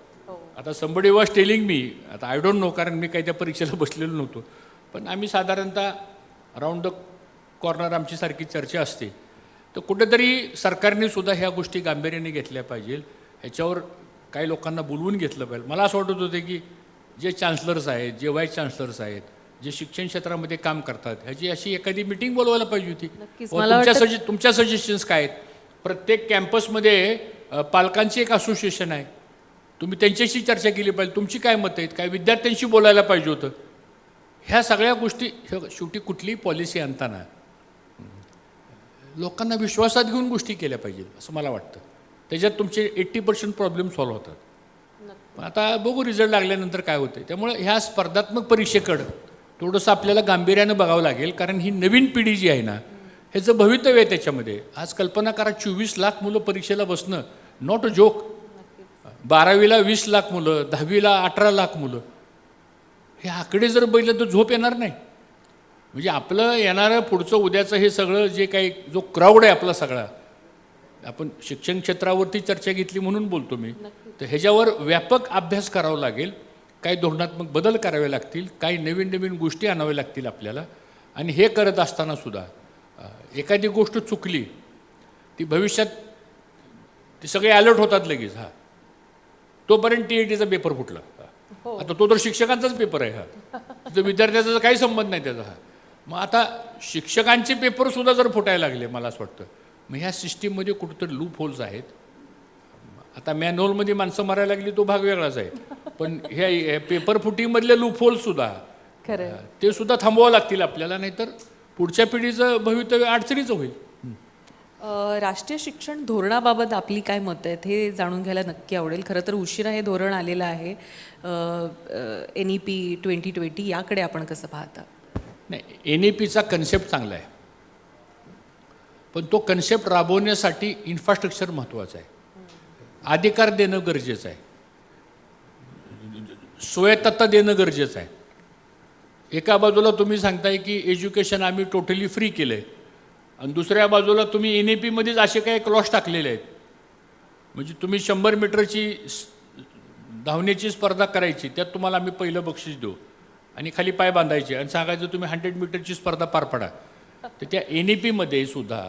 आता समबडी वॉज टेलिंग मी, आता आय डोंट नो, कारण मी काही त्या परीक्षेला बसलेलो नव्हतो, पण आम्ही साधारणतः अराउंड द कॉर्नर आमची सारखी चर्चा असते. तर कुठेतरी सरकारने सुद्धा ह्या गोष्टी गांभीर्याने घेतल्या पाहिजे. ह्याच्यावर काही लोकांना बोलवून घेतलं पाहिजे. मला असं वाटत होतं की जे चान्सलर्स आहेत, जे व्हाईस चान्सलर्स आहेत, जे शिक्षण क्षेत्रामध्ये काम करतात, ह्याची अशी एखादी मिटिंग बोलवायला पाहिजे होती. तुमच्या सजेशन्स काय आहेत? प्रत्येक कॅम्पसमध्ये पालकांची एक असोसिएशन आहे, तुम्ही त्यांच्याशी चर्चा केली पाहिजे. तुमची काय मतं आहेत, काय विद्यार्थ्यांशी बोलायला पाहिजे होतं. ह्या सगळ्या गोष्टी, शेवटी कुठलीही पॉलिसी आणताना लोकांना विश्वासात घेऊन गोष्टी केल्या पाहिजेत असं मला वाटतं. त्याच्यात तुमचे 80% प्रॉब्लेम सॉल्व्ह होतात. आता बघू रिझल्ट लागल्यानंतर काय होतं. त्यामुळे ह्या स्पर्धात्मक परीक्षेकडं थोडंसं आपल्याला गांभीर्यानं बघावं लागेल, कारण ही नवीन पिढी जी आहे ना, ह्याचं भवितव्य आहे त्याच्यामध्ये. आज कल्पना करा, 24 लाख मुलं परीक्षेला बसणं नॉट अ जोक. 12वीला 20 लाख मुलं, 10वीला 18 लाख मुलं. हे आकडे जर बघितलं तर झोप येणार नाही. म्हणजे आपलं येणारं पुढचं उद्याचं हे सगळं जे काही जो क्राऊड आहे आपला सगळा, आपण शिक्षण क्षेत्रावरती चर्चा घेतली म्हणून बोलतो मी, तर ह्याच्यावर व्यापक अभ्यास करावा लागेल. काही धोरणात्मक बदल करावे लागतील, काही नवीन नवीन गोष्टी आणाव्या लागतील आपल्याला. आणि हे करत असताना सुद्धा एखादी गोष्ट चुकली ती भविष्यात ती सगळे अलर्ट होतात लगेच. तोपर्यंत TETचा पेपर फुटला. आता तो तर शिक्षकांचाच पेपर आहे. तर विद्यार्थ्याचा काही संबंध नाही त्याचा. मग आता शिक्षकांचे पेपरसुद्धा जर फुटायला लागले, मला असं वाटतं मग ह्या सिस्टीममध्ये कुठंतरी लूप होल्स आहेत. आता मॅन्युअलमध्ये माणसं मारायला लागली तो भाग वेगळाच आहे, पण ह्या पेपर फुटीमधले लूप होल्ससुद्धा ते सुद्धा थांबवावं लागतील आपल्याला, नाहीतर पुढच्या पिढीचं भवितव्य अडचणीचं होईल. राष्ट्रीय शिक्षण धोरणाबाबत आपली काय मतं आहेत हे जाणून घ्यायला नक्की आवडेल. खरं तर उशिरा हे धोरण आलेलं आहे. NEP 2020 याकडे आपण कसं पाहता? नाही, NEPचा कन्सेप्ट चांगला आहे, पण तो कन्सेप्ट राबवण्यासाठी इन्फ्रास्ट्रक्चर महत्त्वाचं आहे. अधिकार देणं गरजेचं आहे, स्वायत्तता देणं गरजेचं आहे. एका बाजूला तुम्ही सांगताय की एज्युकेशन आम्ही टोटली फ्री केलं आहे, आणि दुसऱ्या बाजूला तुम्ही NEPमध्येच असे काही क्लॉज टाकलेले आहेत. म्हणजे तुम्ही 100 मीटरची धावण्याची स्पर्धा करायची, त्यात तुम्हाला आम्ही पहिलं बक्षीस देऊ, आणि खाली पाय बांधायचे आणि सांगायचं तुम्ही 100 मीटरची स्पर्धा पार पडा. तर त्या NEPमध्ये सुद्धा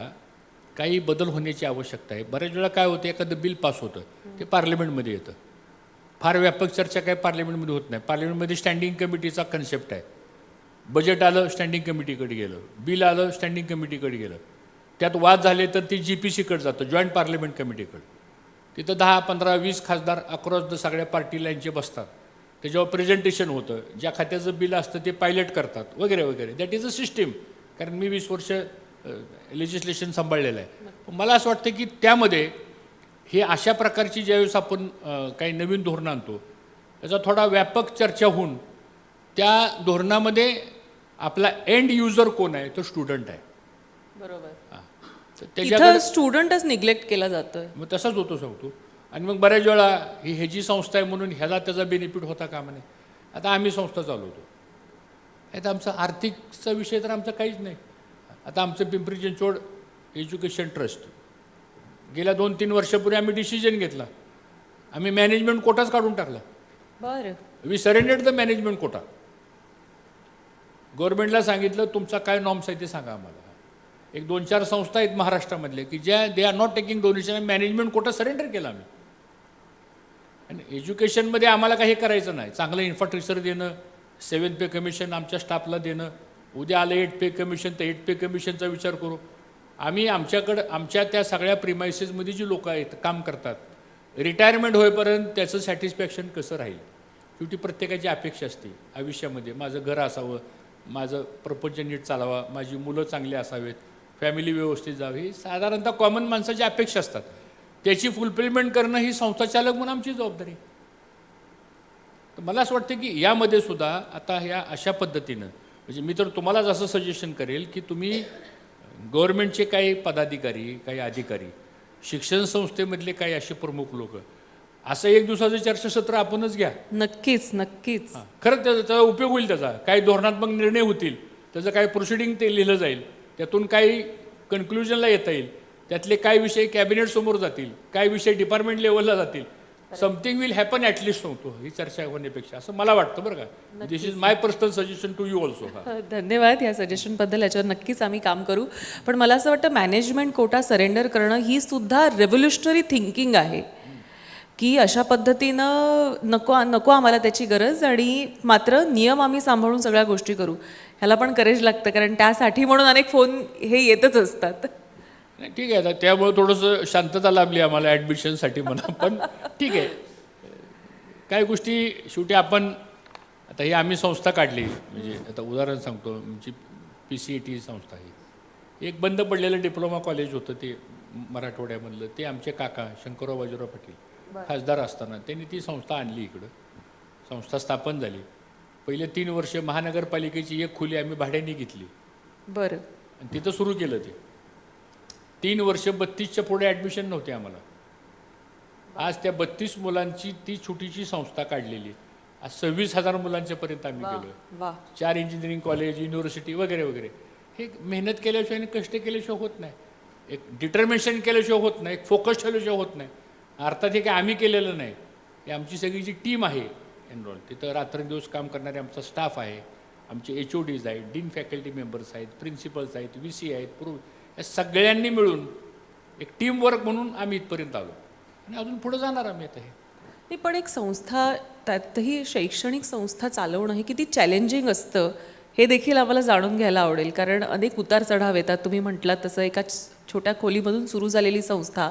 काही बदल होण्याची आवश्यकता आहे. बऱ्याच वेळा काय होतं, एखादं बिल पास होतं, ते पार्लमेंटमध्ये येतं. फार व्यापक चर्चा काय पार्लमेंटमध्ये होत नाही. पार्लमेंटमध्ये स्टँडिंग कमिटीचा कन्सेप्ट आहे. बजेट आलं स्टँडिंग कमिटीकडे गेलं, बिल आलं स्टँडिंग कमिटीकडे गेलं, त्यात वाद झाले तर ती GPCकडे जातं, जॉईंट पार्लमेंट कमिटीकडे. तिथं 10, 15, 20 खासदार अक्रॉस द सगळ्या पार्टी लाईनचे बसतात. त्याच्यावर प्रेझेंटेशन होतं, ज्या खात्याचं बिल असतं ते पायलट करतात वगैरे वगैरे. That is a system. कारण मी 20 वर्ष लेजिस्लेशन सांभाळलेलं आहे. मला असं वाटतं की त्यामध्ये हे अशा प्रकारची ज्यावेळेस आपण काही नवीन धोरणं आणतो त्याचा थोडा व्यापक चर्चा होऊन त्या धोरणामध्ये आपला एंड युजर कोण आहे तो स्टुडंट आहे. बरोबर. तर इथं त्याच्याकडे स्टुडंटच निग्लेक्ट केला जातोय. मग तसाच होतो सांगतो. आणि मग बऱ्याच वेळा ही ह्याची संस्था आहे म्हणून ह्याला त्याचा बेनिफिट होता कामा नये. आता आम्ही संस्था चालवतो, आता आमचा आर्थिकचा विषय तर आमचा काहीच नाही. आता आमचं पिंपरी चिंचवड एज्युकेशन ट्रस्ट गेल्या 2-3 वर्षापूर्वी आम्ही डिसिजन घेतला, आम्ही मॅनेजमेंट कोटाच काढून टाकला. बरं. We surrendered the management quota. गव्हर्नमेंटला सांगितलं तुमचा काय नॉर्म्स आहे ते सांगा आम्हाला. एक 2-4 संस्था आहेत महाराष्ट्रामधल्या की ज्या they are not taking donation, management quota surrender केला आम्ही. आणि एज्युकेशनमध्ये आम्हाला काही करायचं नाही, चांगलं इन्फ्रास्ट्रक्चर देणं, 7th पे कमिशन आमच्या स्टाफला देणं, उद्या आलं 8th पे कमिशन तर 8th पे कमिशनचा विचार करू. आम्ही आमच्याकडं आमच्या त्या सगळ्या प्रिमायसेसमध्ये जी लोक आहेत काम करतात, रिटायरमेंट होईपर्यंत त्याचं सॅटिस्फॅक्शन कसं राहील. शेवटी प्रत्येकाची अपेक्षा असते आयुष्यामध्ये, माझं घर असावं, माझं प्रपंच नीट चालावा, माझी मुलं चांगली असावेत, फॅमिली व्यवस्थित जावी, ही साधारणतः कॉमन माणसाची अपेक्षा असतात. त्याची फुलफिलमेंट करणं ही संस्थाचालक म्हणून आमची जबाबदारी. तर मला असं वाटतं की यामध्ये सुद्धा आता ह्या अशा पद्धतीनं म्हणजे मी तर तुम्हाला जसं सजेशन करेल की तुम्ही गव्हर्नमेंटचे काही पदाधिकारी, काही अधिकारी, शिक्षण संस्थेमधले काही असे प्रमुख लोक, असं एक दिवसाचं चर्चासत्र आपणच घ्या. नक्कीच नक्कीच. खरंच त्याचा उपयोग होईल, त्याचा काही धोरणात्मक निर्णय होतील, त्याचं काही प्रोसिडिंग ते लिहिलं जाईल, त्यातून काही कन्क्लुजनला येता येईल, त्यातले काही विषय कॅबिनेट समोर जातील, काही विषय डिपार्टमेंट लेवलला जातील. समथिंग विल हॅपन ॲटलिस्ट सांगतो ही चर्चा होण्यापेक्षा, असं मला वाटतं बरं का. This is my personal suggestion to you also. धन्यवाद या सजेशनबद्दल. याच्यावर नक्कीच आम्ही काम करू. पण मला असं वाटतं मॅनेजमेंट कोटा सरेंडर करणं ही सुद्धा रेव्होल्युशनरी थिंकिंग आहे की अशा पद्धतीनं नको नको आम्हाला त्याची गरज, आणि मात्र नियम आम्ही सांभाळून सगळ्या गोष्टी करू. ह्याला पण करेज लागतं, कारण त्यासाठी म्हणून अनेक फोन हे येतच असतात. नाही ठीक आहे, आता त्यामुळे थोडंसं शांतता लाभली आम्हाला ॲडमिशनसाठी म्हणा. पण ठीक आहे, काही गोष्टी शेवटी आपण आता ही आम्ही संस्था काढली. म्हणजे आता उदाहरण सांगतो, आमची PCET संस्था आहे. एक बंद पडलेलं डिप्लोमा कॉलेज होतं ते मराठवाड्यामधलं, ते आमचे काका शंकरराव बाजीराव पाटील खासदार असताना त्यांनी ती संस्था आणली इकडं. संस्था स्थापन झाली. पहिले 3 वर्ष महानगरपालिकेची एक खोली आम्ही भाड्याने घेतली. बरं. आणि तिथं सुरू केलं ते. 3 वर्ष 32च्या पुढे ॲडमिशन नव्हते आम्हाला. आज त्या 32 मुलांची ती छोटीशी संस्था काढलेली. आज 26,000 मुलांच्यापर्यंत आम्ही गेलो. वा. 4 इंजिनिअरिंग कॉलेज, युनिव्हर्सिटी वगैरे वगैरे. हे मेहनत केल्याशिवाय आणि कष्ट केल्याशिवाय होत नाही. एक डिटर्मिनेशन केल्याशिवाय होत नाही, एक फोकस ठेवल्याशिवाय होत नाही. अर्थात हे काय आम्ही केलेलं नाही, ही आमची सगळी जी टीम आहे एनरोल, तिथं रात्रंदिवस काम करणारे आमचा स्टाफ आहे, आमचे HODs आहेत, डीन फॅकल्टी मेंबर्स आहेत, प्रिन्सिपल्स आहेत, VC आहेत, या सगळ्यांनी मिळून एक टीमवर्क म्हणून आम्ही इथपर्यंत आलो आणि अजून पुढे जाणार आम्ही आता. हे नाही, पण एक संस्था, त्यातही शैक्षणिक संस्था चालवणं हे किती चॅलेंजिंग असतं हे देखील आम्हाला जाणून घ्यायला आवडेल. कारण अनेक उतार चढाव येतात. तुम्ही म्हटलात तसं एका छोट्या खोलीमधून सुरू झालेली संस्था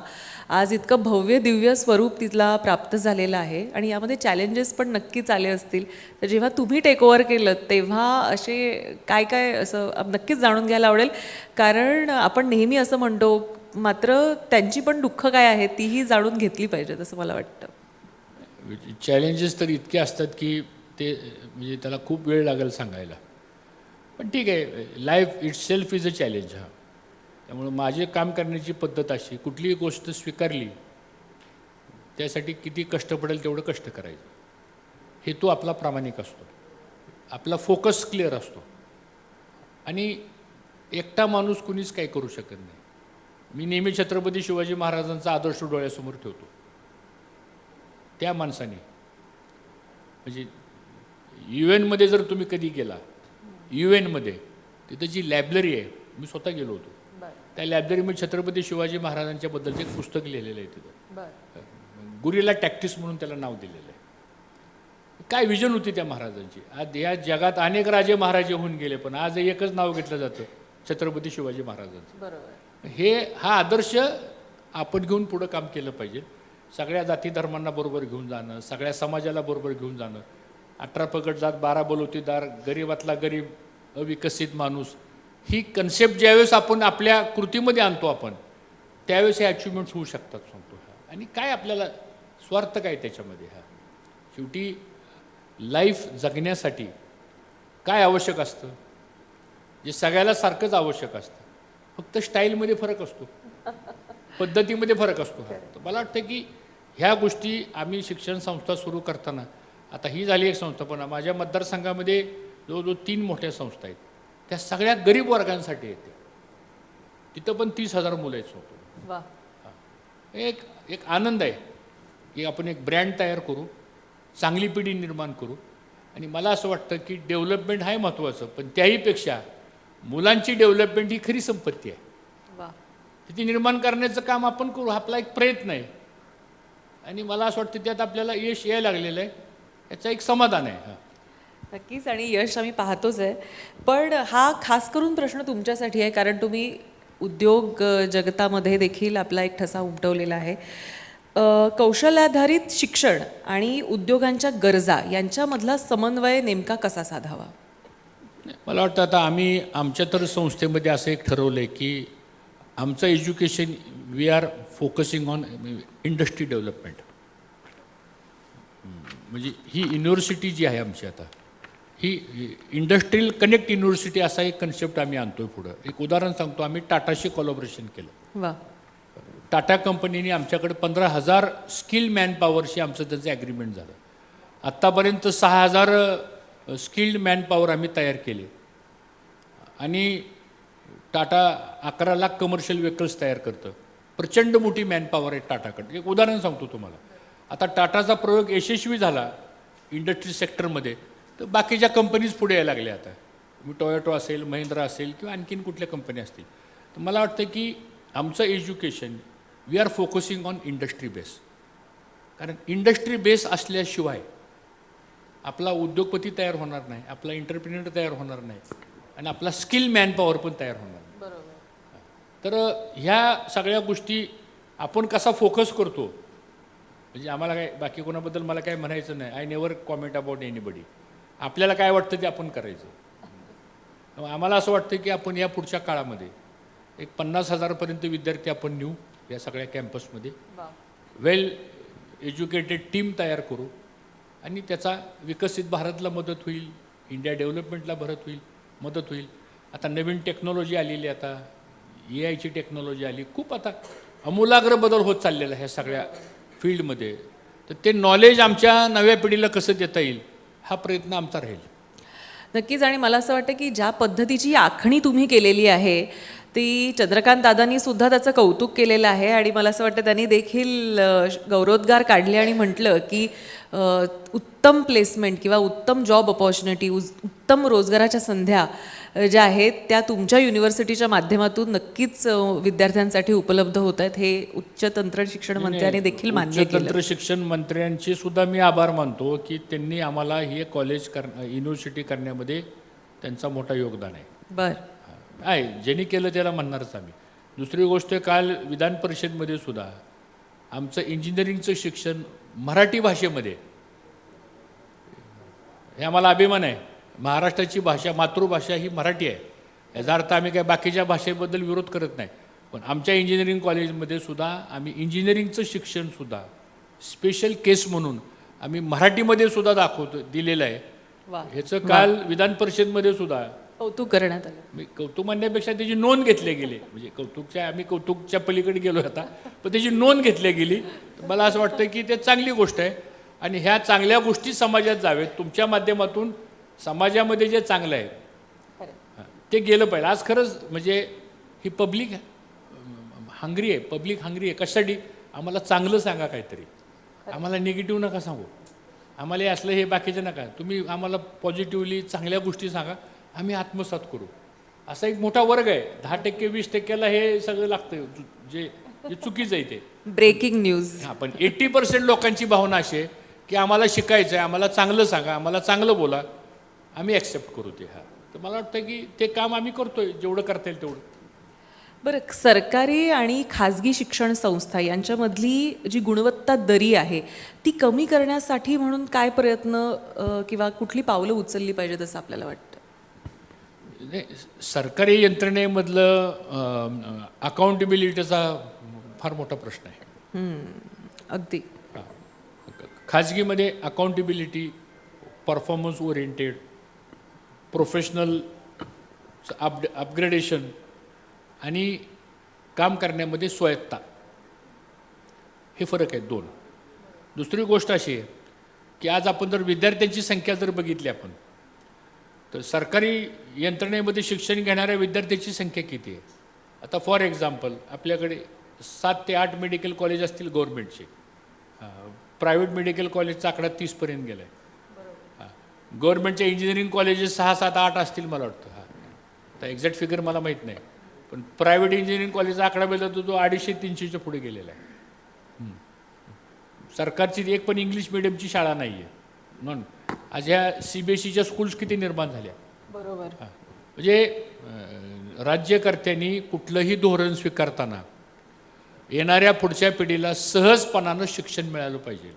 आज इतकं भव्य दिव्य स्वरूप तिला प्राप्त झालेलं आहे, आणि यामध्ये चॅलेंजेस पण नक्कीच आले असतील. तर जेव्हा तुम्ही टेक ओव्हर केलं तेव्हा असे काय काय असं नक्कीच जाणून घ्यायला आवडेल. कारण आपण नेहमी असं म्हणतो, मात्र त्यांची पण दुःख काय आहेत तीही जाणून घेतली पाहिजेत असं मला वाटतं. चॅलेंजेस तर इतके असतात की ते म्हणजे त्याला खूप वेळ लागेल सांगायला. पण ठीक आहे, life it self is a challenge. हा, त्यामुळे माझे काम करण्याची पद्धत अशी, कुठलीही गोष्ट स्वीकारली त्यासाठी किती कष्ट पडेल तेवढं कष्ट करायचं. हेतू आपला प्रामाणिक असतो, आपला फोकस क्लिअर असतो, आणि एकटा माणूस कुणीच काही करू शकत नाही. मी नेहमी छत्रपती शिवाजी महाराजांचा आदर्श डोळ्यासमोर ठेवतो. त्या माणसाने म्हणजे UN जर तुम्ही कधी गेला, UN तिथं जी लायब्ररी आहे, मी स्वतः गेलो होतो, त्या लायब्ररीमध्ये छत्रपती शिवाजी महाराजांच्या बद्दलचं एक पुस्तक लिहिलेलं आहे तिथं. गुरिल्ला टॅक्टिक्स म्हणून त्याला नाव दिलेलं आहे. काय विजन होती त्या महाराजांची. आज या जगात अनेक राजे महाराजे होऊन गेले, पण आज एकच नाव घेतलं जातं, छत्रपती शिवाजी महाराजांचं. हा आदर्श आपण घेऊन पुढं काम केलं पाहिजे. सगळ्या जाती धर्मांना बरोबर घेऊन जाणं, सगळ्या समाजाला बरोबर घेऊन जाणं, 18 पगड जात 12 बलुतेदार, गरीबातला गरीब, अविकसित माणूस, ही कन्सेप्ट ज्यावेळेस आपण आपल्या कृतीमध्ये आणतो आपण, त्यावेळेस हे अचिव्हमेंट्स होऊ शकतात सांगतो. आणि काय आपल्याला स्वार्थ काय त्याच्यामध्ये? शेवटी लाईफ जगण्यासाठी काय आवश्यक असतं? जे सगळ्याला सारखंच आवश्यक असतं, फक्त स्टाईलमध्ये फरक असतो, पद्धतीमध्ये फरक असतो. तर मला वाटतं की ह्या गोष्टी आम्ही शिक्षण संस्था सुरू करताना, आता ही झाली एक संस्था, पण माझ्या मतदारसंघामध्ये जवळजवळ 3 मोठ्या संस्था आहेत, त्या सगळ्या गरीब वर्गांसाठी येते. तिथं पण 30,000 मुलं आहेत सोबत. वा. एक आनंद आहे की आपण एक ब्रँड तयार करू, चांगली पिढी निर्माण करू. आणि मला असं वाटतं की डेव्हलपमेंट आहे महत्त्वाचं, पण त्याहीपेक्षा मुलांची डेव्हलपमेंट ही खरी संपत्ती आहे. वा. ती निर्माण करण्याचं काम आपण करू, आपला एक प्रयत्न आहे. आणि मला असं वाटतं त्यात आपल्याला यश यायला लागलेलं आहे, याचं एक समाधान आहे. नक्कीच, आणि यश आम्ही पाहतोच आहे. पण हा खास करून प्रश्न तुमच्यासाठी आहे, कारण तुम्ही उद्योग जगतामध्ये देखील आपला एक ठसा उमटवलेला आहे. कौशल्याधारित शिक्षण आणि उद्योगांच्या गरजा यांच्यामधला समन्वय नेमका कसा साधावा? मला वाटतं आता आम्ही आमच्या तर संस्थेमध्ये असं एक ठरवलं आहे की आमचं education we are focusing on industry development. म्हणजे ही युनिव्हर्सिटी जी आहे आमची आता, ही इंडस्ट्रियल कनेक्ट युनिव्हर्सिटी असा एक कन्सेप्ट आम्ही आणतो आहे पुढं. एक उदाहरण सांगतो, आम्ही टाटाशी कोलॅबोरेशन केलं. वा. टाटा कंपनीने आमच्याकडे 15,000 स्किल मॅनपॉवरशी आमचं त्याचं ॲग्रीमेंट झालं. आत्तापर्यंत 6,000 स्किल्ड मॅनपॉवर आम्ही तयार केले. आणि टाटा 11 लाख कमर्शियल व्हेकल्स तयार करतं. प्रचंड मोठी मॅनपॉवर आहे टाटाकडे. एक उदाहरण सांगतो तुम्हाला. आता टाटाचा प्रयोग यशस्वी झाला इंडस्ट्री सेक्टरमध्ये, तर बाकीच्या कंपनीज पुढे यायला लागल्या. आता टोयोटो असेल, महिंद्रा असेल, किंवा आणखीन कुठल्या कंपनी असतील. तर मला वाटतं की आमचं education we are focusing on industry base. कारण इंडस्ट्री बेस असल्याशिवाय आपला उद्योगपती तयार होणार नाही, आपला एंटरप्रिन्युअर तयार होणार नाही, आणि आपला स्किल मॅनपॉवर पण तयार होणार नाही. तर ह्या सगळ्या गोष्टी आपण कसा फोकस करतो, म्हणजे आम्हाला काय बाकी कोणाबद्दल मला काय म्हणायचं नाही. I never comment about anybody. आपल्याला काय वाटतं ते आपण करायचं. आम्हाला असं वाटतं की आपण या पुढच्या काळामध्ये एक 50,000पर्यंत विद्यार्थी आपण नेऊ या सगळ्या कॅम्पसमध्ये. वेल एज्युकेटेड टीम तयार करू, आणि त्याचा विकसित भारतला मदत होईल, इंडिया डेव्हलपमेंटला मदत होईल. आता नवीन टेक्नॉलॉजी आलेली, आता AI ची टेक्नॉलॉजी आली, खूप आता आमूलाग्र बदल होत चाललेला आहे ह्या सगळ्या फील्डमध्ये. तर ते नॉलेज आमच्या नव्या पिढीला कसं देता येईल हा प्रयत्न आमचा राहील. नक्कीच, आणि मला असं वाटतं की ज्या पद्धतीची आखणी तुम्ही केलेली आहे ती चंद्रकांत दादांनी सुद्धा त्याचं कौतुक केलेलं आहे. आणि मला असं वाटतं त्यांनी देखील गौरवोद्गार काढले आणि म्हटलं की उत्तम प्लेसमेंट किंवा उत्तम जॉब ऑपॉर्च्युनिटी, उत्तम रोजगाराच्या संध्या ज्या आहेत त्या तुमच्या युनिव्हर्सिटीच्या माध्यमातून नक्कीच विद्यार्थ्यांसाठी उपलब्ध होत आहेत. हे उच्च तंत्र शिक्षण मंत्र्यांनी देखील मान्य केलं. तंत्र शिक्षण मंत्र्यांचे सुद्धा मी आभार मानतो की त्यांनी आम्हाला हे कॉलेज युनिव्हर्सिटी करण्यामध्ये त्यांचा मोठा योगदान आहे. बरं आहे, ज्यांनी केलं त्याला म्हणणारच आम्ही. दुसरी गोष्ट, काल विधान परिषदेमध्ये सुद्धा आमचं इंजिनिअरिंगचं शिक्षण मराठी भाषेमध्ये, हे आम्हाला अभिमान आहे. महाराष्ट्राची भाषा, मातृभाषा ही मराठी आहे. याचा अर्थ आम्ही काय बाकीच्या भाषेबद्दल विरोध करत नाही, पण आमच्या इंजिनिअरिंग कॉलेजमध्ये सुद्धा आम्ही इंजिनिअरिंगचं शिक्षणसुद्धा स्पेशल केस म्हणून आम्ही मराठीमध्ये सुद्धा दिलेलं आहे. ह्याचं काल विधान परिषदेमध्ये सुद्धा कौतुक करण्यात आलं. मी कौतुक म्हणण्यापेक्षा त्याची नोंद घेतली गेली. म्हणजे आम्ही कौतुकच्या पलीकडे गेलो आता, पण त्याची नोंद घेतली गेली. मला असं वाटतं की ते चांगली गोष्ट आहे, आणि ह्या चांगल्या गोष्टी समाजात जावेत. तुमच्या माध्यमातून समाजामध्ये जे चांगलं आहे ते गेलं पाहिजे. आज खरंच म्हणजे ही पब्लिक हंग्री आहे. कशासाठी? आम्हाला चांगलं सांगा काहीतरी, आम्हाला निगेटिव्ह नका सांगू, आम्हाला हे असलं हे बाकीचं नका. तुम्ही आम्हाला पॉझिटिव्हली चांगल्या गोष्टी सांगा, आम्ही आत्मसात करू. असा एक मोठा वर्ग आहे. 10% 20%ला हे सगळं लागतं, जे चुकीचं आहे ते. Breaking news. हां, पण 80% लोकांची भावना अशी आहे की आम्हाला शिकायचं आहे, आम्हाला चांगलं सांगा, आम्हाला चांगलं बोला, आम्ही ॲक्सेप्ट करू ते. तर मला वाटतं की ते काम आम्ही करतोय, जेवढं करता येईल तेवढं. बरं, सरकारी आणि खाजगी शिक्षण संस्था यांच्यामधली जी गुणवत्ता दरी आहे ती कमी करण्यासाठी म्हणून काय प्रयत्न किंवा कुठली पावलं उचलली पाहिजेत असं आपल्याला वाटतं? नाही, सरकारी यंत्रणेमधलं अकाउंटेबिलिटीचा फार मोठा प्रश्न आहे. अगदी. खाजगीमध्ये accountability, performance oriented, professional upgradation आणि काम करण्यामध्ये स्वायत्ता, हे फरक आहेत दोन. दुसरी गोष्ट अशी आहे की आज आपण जर विद्यार्थ्यांची संख्या जर बघितली आपण, तर सरकारी यंत्रणेमध्ये शिक्षण घेणाऱ्या विद्यार्थ्यांची संख्या किती आहे? आता फॉर एक्झाम्पल आपल्याकडे 7 ते 8 मेडिकल कॉलेज असतील गव्हर्नमेंटचे. प्रायव्हेट मेडिकल कॉलेजचा आकडा 30पर्यंत गेला आहे. गव्हर्नमेंटचे इंजिनिअरिंग कॉलेजेस 6, 7, 8 असतील मला वाटतं. आता एक्झॅक्ट फिगर मला माहीत नाही, पण प्रायव्हेट इंजिनिअरिंग कॉलेजचा आकडा बघितला तर तो 250-300च्या पुढे गेलेला आहे. सरकारची एक पण इंग्लिश मिडियमची शाळा नाही आहे म्हणून. आज ह्या CBSEच्या स्कूल्स किती निर्माण झाल्या. बरोबर. म्हणजे राज्यकर्त्यांनी कुठलंही धोरण स्वीकारताना येणाऱ्या पुढच्या पिढीला सहजपणानं शिक्षण मिळालं पाहिजे.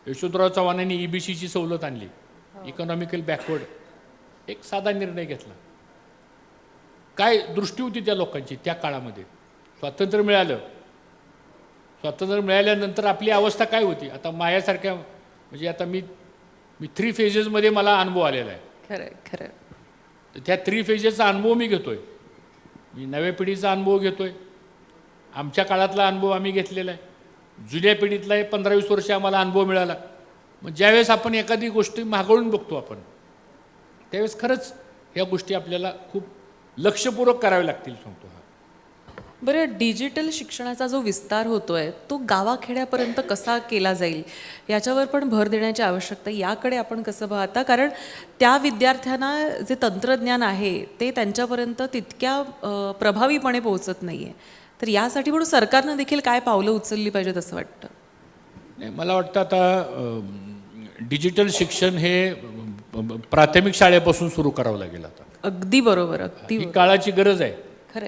यशवंतराव चव्हाणांनी EBCची सवलत आणली, इकॉनॉमिकल बॅकवर्ड. एक साधा निर्णय घेतला. काय दृष्टी होती त्या लोकांची त्या काळामध्ये. स्वातंत्र्य मिळालं, स्वातंत्र्य मिळाल्यानंतर आपली अवस्था काय होती. आता माझ्यासारख्या म्हणजे आता मी 3 फेजेसमध्ये मला अनुभव आलेला आहे. खरं खरं. तर त्या 3 फेजेसचा अनुभव मी घेतोय. मी नव्या पिढीचा अनुभव घेतोय, आमच्या काळातला अनुभव आम्ही घेतलेला आहे, जुन्या पिढीतला 15-20 वर्ष आम्हाला अनुभव मिळाला. मग ज्यावेळेस आपण एखादी गोष्ट मागवून बघतो आपण, त्यावेळेस खरंच ह्या गोष्टी आपल्याला खूप लक्षपूर्वक कराव्या लागतील सांगतो. बरं, डिजिटल शिक्षणाचा जो विस्तार होतोय तो गावाखेड्यापर्यंत कसा केला जाईल याच्यावर पण भर देण्याची आवश्यकता. याकडे आपण कसं पाहता? कारण त्या विद्यार्थ्यांना जे तंत्रज्ञान आहे ते त्यांच्यापर्यंत तितक्या प्रभावीपणे पोहोचत नाही आहे. तर यासाठी म्हणून सरकारनं देखील काय पावलं उचलली पाहिजेत असं वाटतं? नाही, मला वाटतं आता डिजिटल शिक्षण हे प्राथमिक शाळेपासून सुरू करावं लागेल आता. अगदी बरोबर. अगदी ही काळाची गरज आहे. खरं.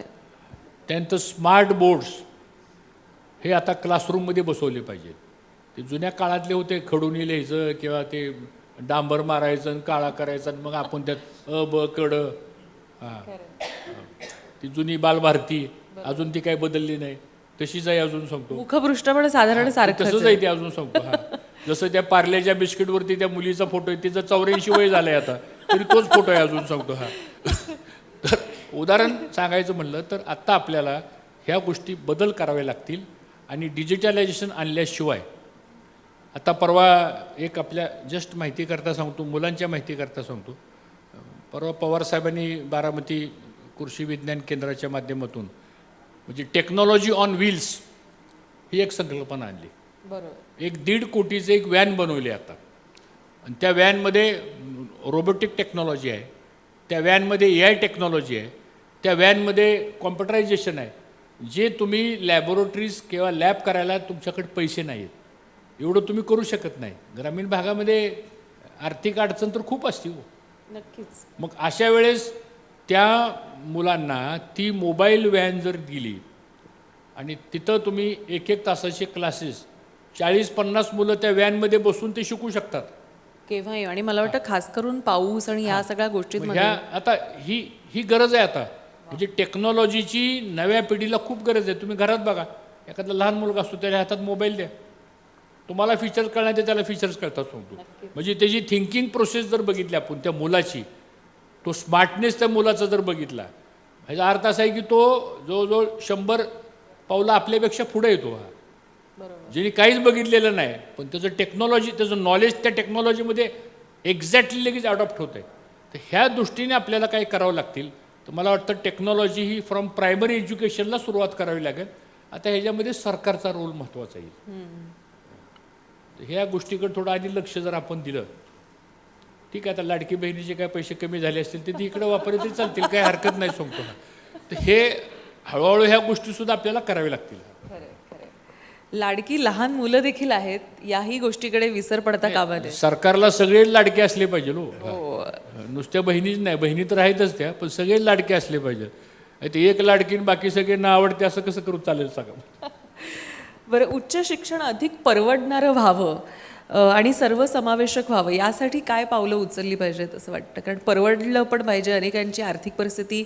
त्यानंतर स्मार्ट बोर्ड्स हे आता क्लासरूममध्ये बसवले पाहिजेत. ते जुन्या काळातले होते, खडूनी लिहायचं किंवा ते डांबर मारायचं आणि काळा करायचं आणि मग आपण त्यात ब कड. ती जुनी बालभारती अजून ती काही बदलली नाही, तशीच आहे अजून सांगतो. मुखपृष्ठ पण साधारण सारखं तसंच आहे ते अजून सांगतो. जसं त्या पार्लेच्या बिस्किटवरती त्या मुलीचा फोटो आहे, तिचं 84 वय झालंय आता, तरी तोच फोटो आहे अजून सांगतो. तर उदाहरण सांगायचं म्हणलं तर आत्ता आपल्याला ह्या गोष्टी बदल करावे लागतील. आणि डिजिटलायझेशन आणल्याशिवाय, आता परवा एक आपल्या जस्ट माहिती करता सांगतो, मुलांच्या माहिती करता सांगतो, परवा पवारसाहेबांनी बारामती कृषी विज्ञान केंद्राच्या माध्यमातून म्हणजे टेक्नॉलॉजी ऑन व्हील्स ही एक संकल्पना आणली. बरोबर. 1.5 कोटीचं एक व्हॅन बनवली आता, आणि त्या व्हॅनमध्ये रोबोटिक टेक्नॉलॉजी आहे, त्या व्हॅनमध्ये AI टेक्नॉलॉजी आहे, त्या व्हॅनमध्ये कॉम्प्युटरायझेशन आहे. जे तुम्ही लॅबोरेटरीज किंवा लॅब करायला तुमच्याकडे पैसे नाहीत, एवढं तुम्ही करू शकत नाही. ग्रामीण भागामध्ये आर्थिक अडचण तर खूप असते हो. नक्कीच. मग अशा वेळेस त्या मुलांना ती मोबाईल व्हॅन जर दिली आणि तिथं तुम्ही 1-1 तासाचे क्लासेस, 40-50 मुलं त्या व्हॅनमध्ये बसून ते शिकू शकतात केव्हाही. आणि मला वाटतं खास करून पाऊस आणि या सगळ्या गोष्टींमध्ये ह्या आता ही गरज आहे आता. म्हणजे टेक्नॉलॉजीची नव्या पिढीला खूप गरज आहे. तुम्ही घरात बघा, एखादा लहान मुलगा असतो, त्याच्या हातात मोबाईल द्या, तुम्हाला फीचर्स कळणार ते त्याला फीचर्स कळतात सांगतो. म्हणजे त्याची थिंकिंग प्रोसेस जर बघितली आपण त्या मुलाची, तो स्मार्टनेस त्या मुलाचा जर बघितला, ह्याचा अर्थ असा आहे की तो जवळजवळ 100 पावलं आपल्यापेक्षा पुढे येतो. ज्यांनी काहीच बघितलेलं नाही, पण त्याचं टेक्नॉलॉजी, त्याचं नॉलेज त्या टेक्नॉलॉजीमध्ये एक्झॅक्टली लगेच अडॉप्ट होतं आहे. तर ह्या दृष्टीने आपल्याला काय करावं लागतील. तर मला वाटतं टेक्नॉलॉजी ही फ्रॉम प्रायमरी एज्युकेशनला सुरुवात करावी लागेल. आता ह्याच्यामध्ये सरकारचा रोल महत्त्वाचा येईल. तर ह्या गोष्टीकडे थोडं आधी लक्ष जर आपण दिलं, ठीक आहे. आता लाडकी बहिणीचे काय पैसे कमी झाले असतील ते इकडे वापरले तरी चालतील, काही हरकत नाही सांगतो. तर हे हळूहळू ह्या गोष्टीसुद्धा आपल्याला कराव्या लागतील. लाडकी लहान मुलं देखील आहेत, याही गोष्टीकडे विसर पडता कामा नये. सरकारला सगळे लाडके असले पाहिजे हो. नुसत्या बहिणीच नाही, बहिणी तर आहेतच त्या, पण सगळे लाडके असले पाहिजे. ते एक लाडकीन बाकी सगळ्यांना आवडते असं कसं करू चालेल सांगा. बरं, उच्च शिक्षण अधिक परवडणारं व्हावं आणि सर्वसमावेशक व्हावं यासाठी काय पावलं उचलली पाहिजेत असं वाटतं? कारण परवडलं पण पाहिजे, अनेकांची आर्थिक परिस्थिती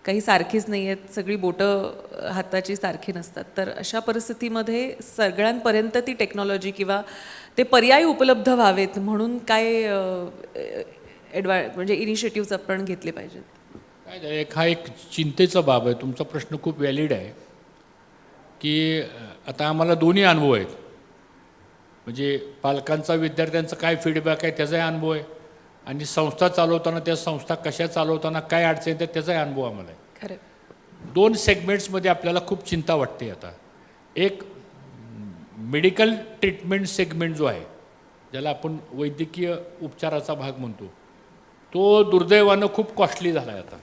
काही सारखीच नाही आहेत, सगळी बोटं हाताची सारखी नसतात. तर अशा परिस्थितीमध्ये सगळ्यांपर्यंत ती टेक्नॉलॉजी किंवा ते पर्याय उपलब्ध व्हावेत म्हणून काय म्हणजे इनिशिएटिव्स आपण घेतले पाहिजेत? काय झालं, हा एक चिंतेचा बाब आहे. तुमचा प्रश्न खूप व्हॅलिड आहे की आता आम्हाला दोन्ही अनुभव आहेत. म्हणजे पालकांचा विद्यार्थ्यांचा काय फीडबॅक आहे त्याचाही अनुभव आहे, आणि संस्था चालवताना त्या संस्था कशा चालवताना काय अडचणी येतात त्याचाही अनुभव आम्हाला आहे. खरं. दोन सेगमेंट्समध्ये आपल्याला खूप चिंता वाटते. आता एक मेडिकल ट्रीटमेंट सेगमेंट जो आहे, ज्याला आपण वैद्यकीय उपचाराचा भाग म्हणतो, तो दुर्दैवानं खूप कॉस्टली झाला आहे आता.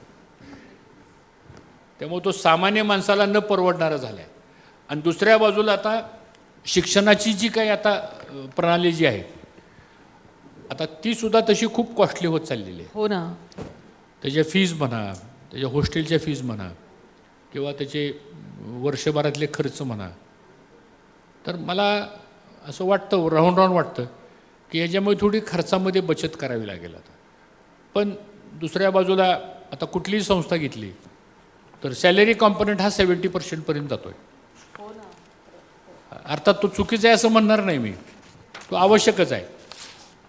त्यामुळे तो सामान्य माणसाला न परवडणारा झाला आहे. आणि दुसऱ्या बाजूला आता शिक्षणाची जी काही आता प्रणाली जी आहे, आता ती सुद्धा तशी खूप कॉस्टली होत चाललेली आहे. हो ना. त्याच्या फीज म्हणा, त्याच्या हॉस्टेलच्या फीज म्हणा, किंवा त्याचे वर्षभरातले खर्च म्हणा. तर मला असं वाटतं, राहून राहून वाटतं की याच्यामुळे थोडी खर्चामध्ये बचत करावी लागेल आता. पण दुसऱ्या बाजूला आता कुठलीही संस्था घेतली तर सॅलरी कॉम्पोनंट हा 70% जातो आहे. अर्थात तो चुकीचा आहे असं म्हणणार नाही मी, तो आवश्यकच आहे.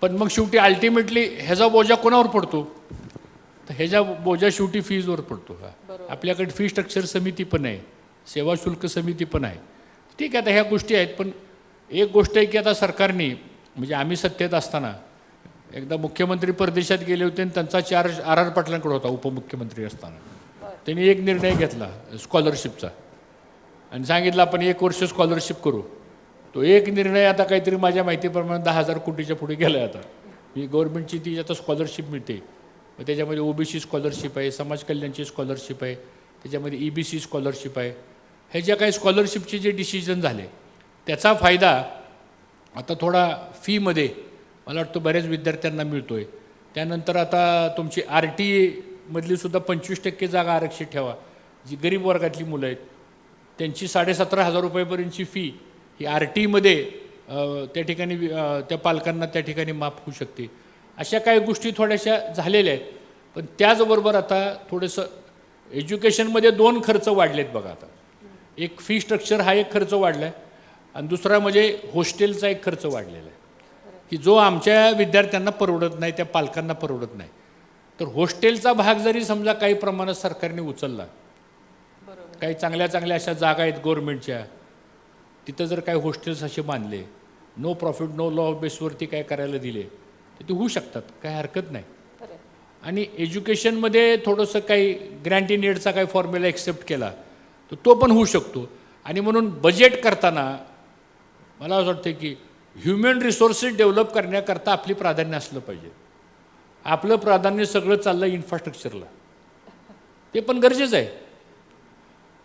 पण मग शेवटी अल्टिमेटली ह्याचा बोजा कोणावर पडतो? तर ह्याचा बोजा शेवटी फीजवर पडतो. आपल्याकडे फी स्ट्रक्चर समिती पण आहे, सेवा शुल्क समिती पण आहे. ठीक आहे, आता ह्या गोष्टी आहेत. पण एक गोष्ट आहे की आता सरकारने, म्हणजे आम्ही सत्तेत असताना एकदा मुख्यमंत्री परदेशात गेले होते आणि त्यांचा चार्ज आर पाटलांकडे होता उपमुख्यमंत्री असताना. त्यांनी एक निर्णय घेतला स्कॉलरशिपचा आणि सांगितलं आपण 1 वर्ष स्कॉलरशिप करू. तो एक निर्णय आता काहीतरी माझ्या माहितीप्रमाणे 10,000 कोटीच्या पुढे गेला आहे. आता ही गव्हर्नमेंटची ती आता स्कॉलरशिप मिळते. मग त्याच्यामध्ये ओबीसी स्कॉलरशिप आहे, समाज कल्याणची स्कॉलरशिप आहे, त्याच्यामध्ये EBC स्कॉलरशिप आहे. हे ज्या काही स्कॉलरशिपचे जे डिसिजन झाले त्याचा फायदा आता थोडा फीमध्ये मला वाटतं बऱ्याच विद्यार्थ्यांना मिळतो आहे. त्यानंतर आता तुमची RT मधली सुद्धा 25% जागा आरक्षित ठेवा. जी गरीब वर्गातली मुलं आहेत त्यांची 17,500 रुपयेपर्यंतची फी ही RTमध्ये त्या ठिकाणी त्या पालकांना त्या ठिकाणी माफ होऊ शकते. अशा काही गोष्टी थोड्याशा झालेल्या आहेत. पण त्याचबरोबर आता थोडंसं एज्युकेशनमध्ये 2 खर्च वाढलेत बघा. आता एक फी स्ट्रक्चर हा एक खर्च वाढला आहे, आणि दुसरा म्हणजे हॉस्टेलचा एक खर्च वाढलेला आहे की जो आमच्या विद्यार्थ्यांना परवडत नाही, त्या पालकांना परवडत नाही. तर हॉस्टेलचा भाग जरी समजा काही प्रमाणात सरकारने उचलला, काही चांगल्या चांगल्या अशा जागा आहेत गव्हर्नमेंटच्या, तिथं जर काही हॉस्टेल्स असे बांधले, नो प्रॉफिट नो लॉ बेसवरती काय करायला दिले तर ते होऊ शकतात, काही हरकत नाही. आणि एज्युकेशनमध्ये थोडंसं काही ग्रँट इन एडचा काही फॉर्म्युला एक्सेप्ट केला तर तो पण होऊ शकतो. आणि म्हणून बजेट करताना मला असं वाटतं की ह्युमन रिसोर्सेस डेव्हलप करण्याकरता आपली प्राधान्य असलं पाहिजे. आपलं प्राधान्य सगळं चाललं इन्फ्रास्ट्रक्चरला, ते पण गरजेचं आहे.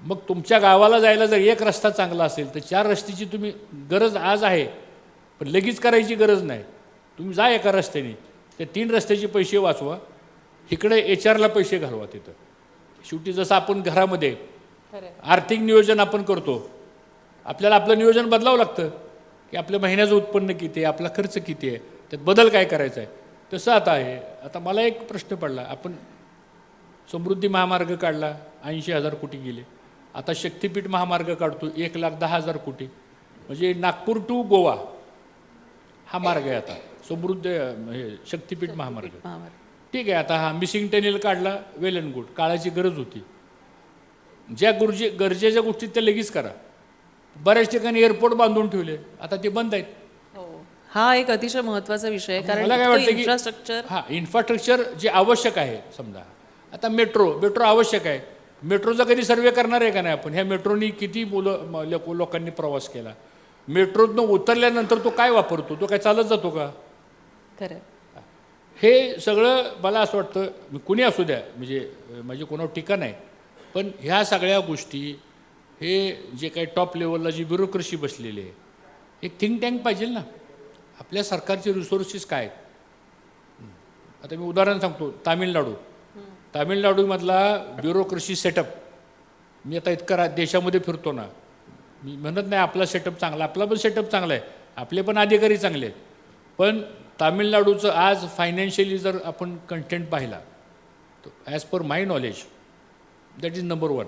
मग तुमच्या गावाला जायला जर एक रस्ता चांगला असेल तर 4 रस्त्याची तुम्ही गरज आज आहे, पण लगेच करायची गरज नाही. तुम्ही जा एका रस्त्याने, त्या 3 रस्त्याचे पैसे वाचवा, इकडे HR ला पैसे घालवा. तिथं शेवटी जसं आपण घरामध्ये आर्थिक नियोजन आपण करतो, आपल्याला आपलं नियोजन बदलावं लागतं की आपल्या महिन्याचं उत्पन्न किती आहे, आपला खर्च किती आहे, त्यात बदल काय करायचा आहे. तसं आता आहे. आता मला एक प्रश्न पडला, आपण समृद्धी महामार्ग काढला, 80,000 कोटी गेले. आता शक्तिपीठ महामार्ग काढतो, 1,10,000 कोटी. म्हणजे नागपूर टू गोवा हा मार्ग आहे आता समृद्ध हे शक्तिपीठ महामार्ग. ठीक आहे, आता हा मिसिंग टनेल काढला, वेल अँड गुड, काळाची गरज होती. ज्या गरजेच्या गोष्टी त्या लगेच करा. बऱ्याच ठिकाणी एअरपोर्ट बांधून ठेवले, आता ते बंद आहेत. हा एक अतिशय महत्त्वाचा विषय आहे. कारण मला काय वाटतं की इन्फ्रास्ट्रक्चर, इन्फ्रास्ट्रक्चर जे आवश्यक आहे, समजा आता मेट्रो आवश्यक आहे. मेट्रोचा कधी सर्वे करणार आहे का नाही आपण? ह्या मेट्रोनी किती लोकांनी प्रवास केला, मेट्रोतनं उतरल्यानंतर तो काय वापरतो, तो काय चालत जातो का? खरं. हे सगळं मला असं वाटतं, कुणी असू द्या, म्हणजे कोणावर टीका नाही, पण ह्या सगळ्या गोष्टी, हे जे काही टॉप लेवलला जी ब्युरोक्रेसी बसलेली आहे, एक थिंक टँक पाहिजे ना. आपल्या सरकारचे रिसोर्सेस काय आहेत? आता मी उदाहरण सांगतो, तामिळनाडूमधला ब्युरोक्रेसी सेटअप मी आता इतकं देशामध्ये फिरतो ना, मी म्हणत नाही आपला सेटअप चांगला, आपला पण सेटअप चांगला आहे, आपले पण अधिकारी चांगले आहेत, पण तामिळनाडूचं आज फायनान्शियली जर आपण कंटेंट पाहिला तर as per my knowledge that is number 1.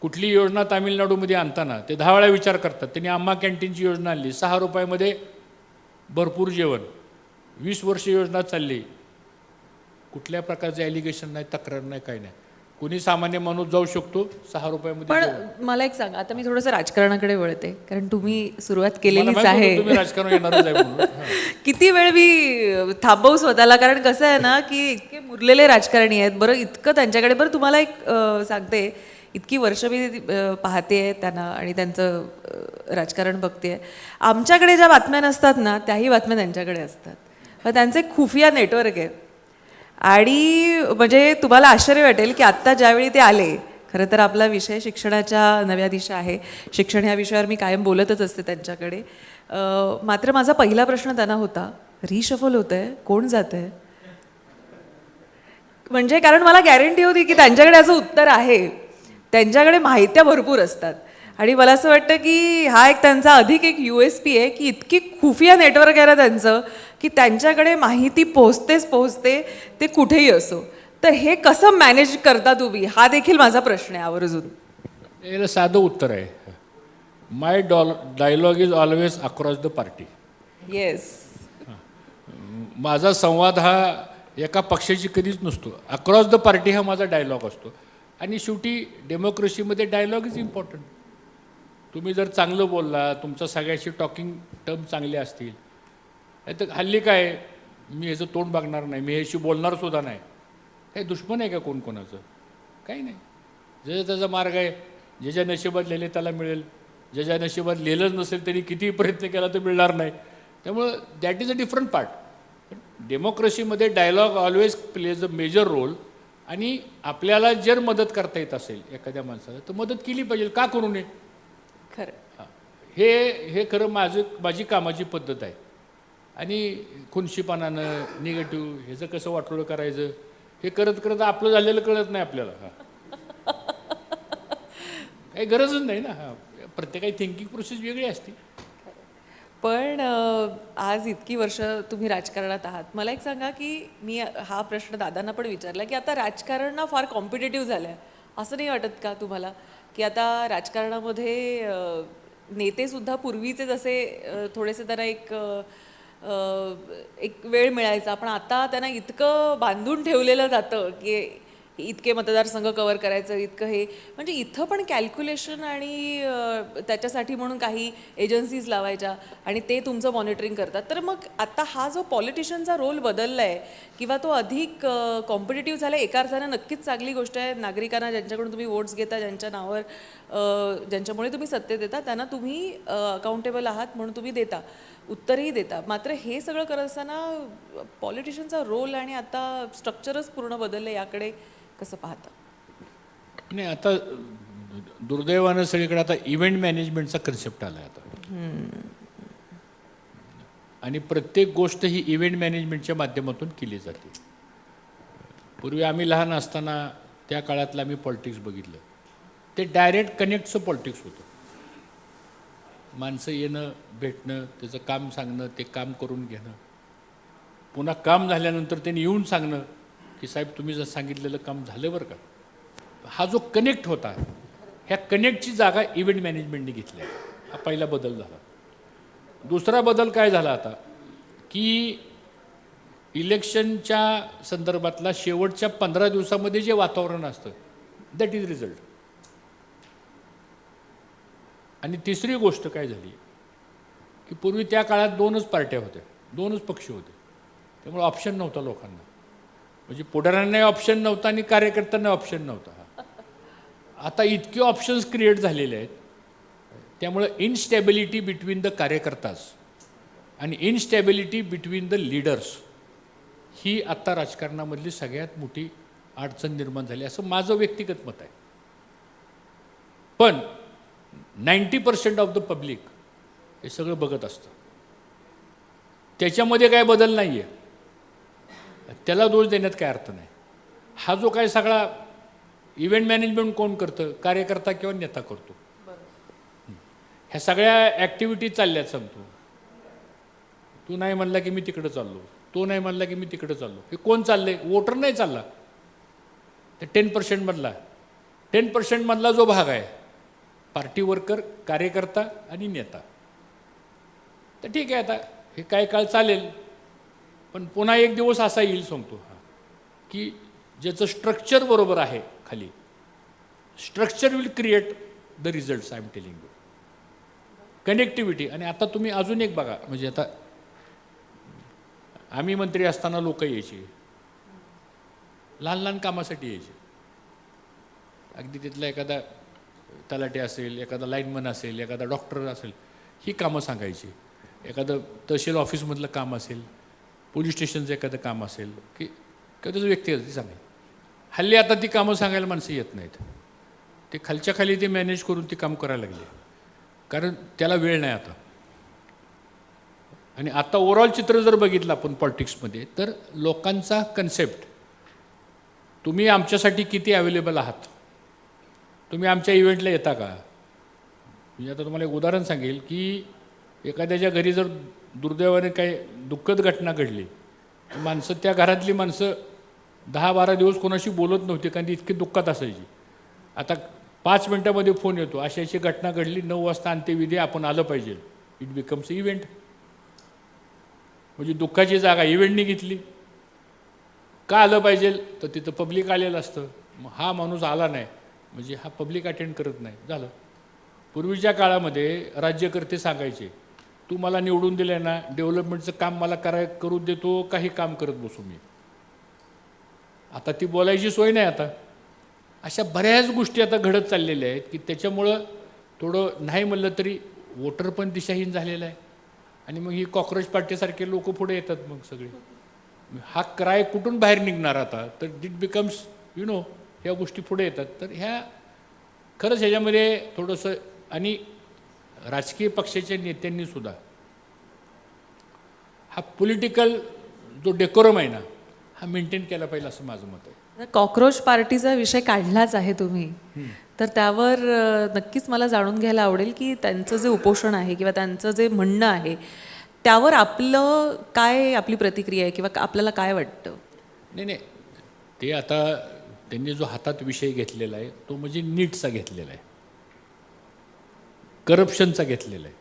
कुठली योजना तामिळनाडूमध्ये आणताना ते 10 वेळा विचार करतात. त्यांनी अम्मा कॅन्टीनची योजना आणली, 6 रुपयामध्ये भरपूर जेवण, 20 वर्ष योजना चालली, कुठल्या प्रकारचं ॲलिगेशन नाही, तक्रार नाही, काही नाही. कुणी सामान्य माणूस जाऊ शकतो 6 रुपयामध्ये पण जेवण. मला एक सांगा, आता मी थोडंसं राजकारणाकडे वळते, कारण तुम्ही सुरुवात मला केलेलीच माहित होतं आहे. तुम्ही राजकारण येणारच आहे म्हणून. हां. किती वेळ मी थांबवू स्वतःला, कारण कसं आहे ना की इतके मुरलेले राजकारणी आहेत. बरं इतकं त्यांच्याकडे, बरं तुम्हाला एक सांगते, इतकी वर्ष मी पाहते त्यांना आणि त्यांचं राजकारण बघते. आमच्याकडे ज्या बातम्या नसतात ना, त्याही बातम्या त्यांच्याकडे असतात. तर त्यांचं एक खुफिया नेटवर्क आहे. आणि म्हणजे तुम्हाला आश्चर्य वाटेल की आत्ता ज्यावेळी ते आले, खरं तर आपला विषय शिक्षणाच्या नव्या दिशा आहे, शिक्षण ह्या विषयावर मी कायम बोलतच असते त्यांच्याकडे. मात्र माझा पहिला प्रश्न त्यांना होता, रिशफल होतं आहे, कोण जातं आहे? म्हणजे कारण मला गॅरंटी होती की त्यांच्याकडे असं उत्तर आहे, त्यांच्याकडे माहित्या भरपूर असतात. आणि मला असं वाटतं की हा एक त्यांचा अधिक एक USP आहे की इतकी खुफिया नेटवर्क आहे ना त्यांचं, की त्यांच्याकडे माहिती पोहोचते, ते कुठेही असो. तर हे कसं मॅनेज करता तुम्ही, हा देखील माझा प्रश्न आहे आवर्जून. याला साधं उत्तर आहे, my dialogue is always across the party. Yes. माझा संवाद हा एका पक्षाची कधीच नसतो, अक्रॉस द पार्टी हा माझा डायलॉग असतो. आणि शेवटी डेमोक्रेसीमध्ये डायलॉग इज इम्पॉर्टंट. तुम्ही जर चांगलं बोलला, तुमचं सगळ्याशी टॉकिंग टर्म चांगले असतील, तर हल्ली काय, मी ह्याचं तोंड बघणार नाही, मी ह्याशी बोलणार सुद्धा नाही. काही दुश्मन आहे का कोण कोणाचं? काही नाही. ज्याचा त्याचा मार्ग आहे, ज्याच्या नशिबात लिहिले त्याला मिळेल, ज्याच्या नशिबात लिहिलंच नसेल तरी कितीही प्रयत्न केला तर मिळणार नाही. त्यामुळं that is a different part. डेमोक्रेसीमध्ये dialogue always plays a major role. आणि आपल्याला जर मदत करता येत असेल एखाद्या माणसाला तर मदत केली पाहिजे, का करू नये? खरं. हे खरं माझी कामाची पद्धत आहे. आणि खुनशीपणानं निगेटिव्ह ह्याचं कसं वाटोळं करायचं हे करत करत आपलं झालेलं कळत नाही आपल्याला. काही गरजच नाही ना. प्रत्येकाची थिंकिंग प्रोसेस वेगळी असते. पण आज इतकी वर्ष तुम्ही राजकारणात आहात, मला एक सांगा की मी हा प्रश्न दादांना पण विचारला की आता राजकारण ना फार कॉम्पिटेटिव्ह झालं आहे, असं नाही वाटत का तुम्हाला की आता राजकारणामध्ये नेतेसुद्धा पूर्वीचे जसे थोडेसे त्यांना एक वेळ मिळायचा, पण आता त्यांना इतकं बांधून ठेवलेलं जातं की इतके मतदारसंघ कव्हर करायचं, इतकं हे, म्हणजे इथं पण कॅल्क्युलेशन आणि त्याच्यासाठी म्हणून काही एजन्सीज लावायच्या आणि ते तुमचं मॉनिटरिंग करतात. तर मग आता हा जो पॉलिटिशियनचा रोल बदलला आहे किंवा तो अधिक कॉम्पिटेटिव्ह झाला आहे, एका अर्थानं नक्कीच चांगली गोष्ट आहे. नागरिकांना ज्यांच्याकडून तुम्ही वोट्स घेता, ज्यांच्या नावावर ज्यांच्यामुळे तुम्ही सत्तेत देता, त्यांना तुम्ही अकाउंटेबल आहात म्हणून तुम्ही देता, उत्तरही देता. मात्र हे सगळं करत असताना पॉलिटिशियनचा रोल आणि आता स्ट्रक्चरच पूर्ण बदललं, याकडे कसं पाहता? नाही, आता दुर्दैवानं सगळीकडे आता इव्हेंट मॅनेजमेंटचा कन्सेप्ट आला आहे आता. आणि प्रत्येक गोष्ट ही इव्हेंट मॅनेजमेंटच्या माध्यमातून केली जाते. पूर्वी आम्ही लहान असताना त्या काळातलं आम्ही पॉलिटिक्स बघितलं, ते डायरेक्ट कनेक्टचं पॉलिटिक्स होतं. माणसं येणं, भेटणं, त्याचं काम सांगणं, ते काम करून घेणं, पुन्हा काम झाल्यानंतर त्यांनी येऊन सांगणं की साहेब तुम्ही जर सांगितलेलं काम झालं बरं का. हा जो कनेक्ट होता, ह्या कनेक्टची जागा इव्हेंट मॅनेजमेंटने घेतली आहे. हा पहिला बदल झाला. दुसरा बदल काय झाला आता की इलेक्शनच्या संदर्भातला शेवटच्या 15 दिवसामध्ये जे वातावरण असतं दॅट इज रिझल्ट. आणि तिसरी गोष्ट काय झाली की पूर्वी त्या काळात 2च पार्ट्या होत्या, 2च पक्ष होते, त्यामुळे ऑप्शन नव्हता लोकांना. म्हणजे पुढाऱ्यांनाही ऑप्शन नव्हता आणि कार्यकर्त्यांना ऑप्शन नव्हता. आता इतके ऑप्शन्स क्रिएट झालेले आहेत, त्यामुळे इनस्टॅबिलिटी बिटवीन द कार्यकर्ताज आणि इनस्टॅबिलिटी बिटवीन द लीडर्स ही आत्ता राजकारणामधली सगळ्यात मोठी अडचण निर्माण झाली, असं माझं व्यक्तिगत मत आहे. पण 90% ऑफ द पब्लिक हे सगळं बघत असतं, त्याच्यामध्ये काय बदल नाही आहे, त्याला दोष देण्यात काय अर्थ नाही. हा जो काय सगळा इव्हेंट मॅनेजमेंट कोण करतं? कार्यकर्ता किंवा नेता करतो. ह्या सगळ्या ॲक्टिव्हिटी चालल्यात सांगतो. तू नाही म्हणला की मी तिकडं चाललो, तो नाही म्हणला की मी तिकडं चाललो. हे कोण चाललंय? वोटर नाही चालला. ते 10% मधला 10% मधला जो भाग आहे, पार्टी वर्कर, कार्यकर्ता आणि नेता. तर ठीक आहे, आता हे काही काळ चालेल, पण पुन्हा एक दिवस असा येईल सांगतो की ज्याचं स्ट्रक्चर बरोबर आहे खाली, structure will create the results. I am telling you. Connectivity. आणि आता तुम्ही अजून एक बघा, म्हणजे आता आम्ही मंत्री असताना लोक यायची, लहान लहान कामासाठी यायचे. अगदी तिथला एखादा तलाठी असेल, एखादा लाईनमन असेल, एखादा डॉक्टर असेल, ही कामं सांगायची. एखादं तहसील ऑफिसमधलं काम असेल, पोलीस स्टेशनचं एखादं काम असेल, की त्याचं व्यक्तिगत ती सांगायची. हल्ली आता ती कामं सांगायला माणसं येत नाहीत. ते खालच्या खाली ते मॅनेज करून ती काम करायला लागली, कारण त्याला वेळ नाही आता. आणि आता ओव्हरऑल चित्र जर बघितलं आपण पॉलिटिक्समध्ये, तर लोकांचा कन्सेप्ट, तुम्ही आमच्यासाठी किती अवेलेबल आहात, तुम्ही आमच्या इव्हेंटला येता का. म्हणजे आता तुम्हाला एक उदाहरण सांगेल की एखाद्याच्या घरी जर दुर्दैवाने काही दुःखद घटना घडली, माणसं, त्या घरातली माणसं 10-12 दिवस कोणाशी बोलत नव्हती, कारण ती इतकी दुःखात असायची. आता 5 मिनटामध्ये फोन येतो, अशी अशी घटना घडली, 9 वाजता अंत्यविधी, आपण आलं पाहिजे. It becomes event. म्हणजे दुःखाची जागा इव्हेंटनी घेतली. का आलं पाहिजे? तर तिथं पब्लिक आलेलं असतं. मग हा माणूस आला नाही म्हणजे हा पब्लिक अटेंड करत नाही, झालं. पूर्वीच्या काळामध्ये राज्यकर्ते सांगायचे, तू मला निवडून दिलं ना, डेव्हलपमेंटचं काम मला करू देतो, काही काम करत बसू मी. आता ती बोलायची सोय नाही. आता अशा बऱ्याच गोष्टी आता घडत चाललेल्या आहेत की त्याच्यामुळं थोडं नाही म्हणलं तरी वोटर पण दिशाहीन झालेला आहे. आणि मग ही कॉक्रोच पार्टीसारखे लोक पुढे येतात. मग सगळे हा क्राय कुठून बाहेर निघणार आता? तर इट बिकम्स ह्या गोष्टी पुढे येतात. तर ह्या खरंच ह्याच्यामध्ये थोडंसं, आणि राजकीय पक्षाच्या नेत्यांनी सुद्धा हा पॉलिटिकल जो डेकोरम आहे ना, हा मेंटेन केला पाहिजे असं माझं मत आहे. कॉक्रोच पार्टीचा विषय काढलाच आहे तुम्ही, तर त्यावर नक्कीच मला जाणून घ्यायला आवडेल की त्यांचं जे उपोषण आहे किंवा त्यांचं जे म्हणणं आहे त्यावर आपलं काय, आपली प्रतिक्रिया आहे किंवा आपल्याला काय वाटतं? नाही, ते आता त्यांनी जो हातात विषय घेतलेला आहे तो म्हणजे नीटचा घेतलेला आहे, करप्शनचा घेतलेला आहे,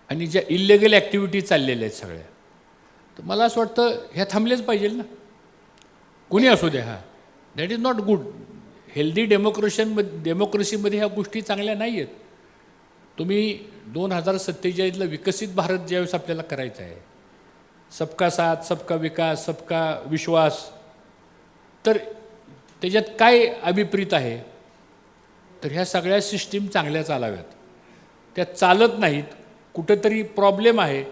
आणि ज्या इलिगल ॲक्टिव्हिटी चाललेल्या आहेत सगळ्या, तर मला असं वाटतं ह्या थांबल्याच पाहिजे ना. कुणी असू द्या. हा that is not good. Healthy डेमोक्रेसीमध्ये ह्या गोष्टी चांगल्या नाही आहेत. तुम्ही 2047ला विकसित भारत ज्यावेळेस आपल्याला करायचा आहे, सबका साथ, सबका विकास, सबका विश्वास, तर त्याच्यात काय अभिप्रीत आहे? तर ह्या सगळ्या सिस्टीम चांगल्या चालाव्यात. त्या चालत नाहीत, कुठंतरी प्रॉब्लेम आहे,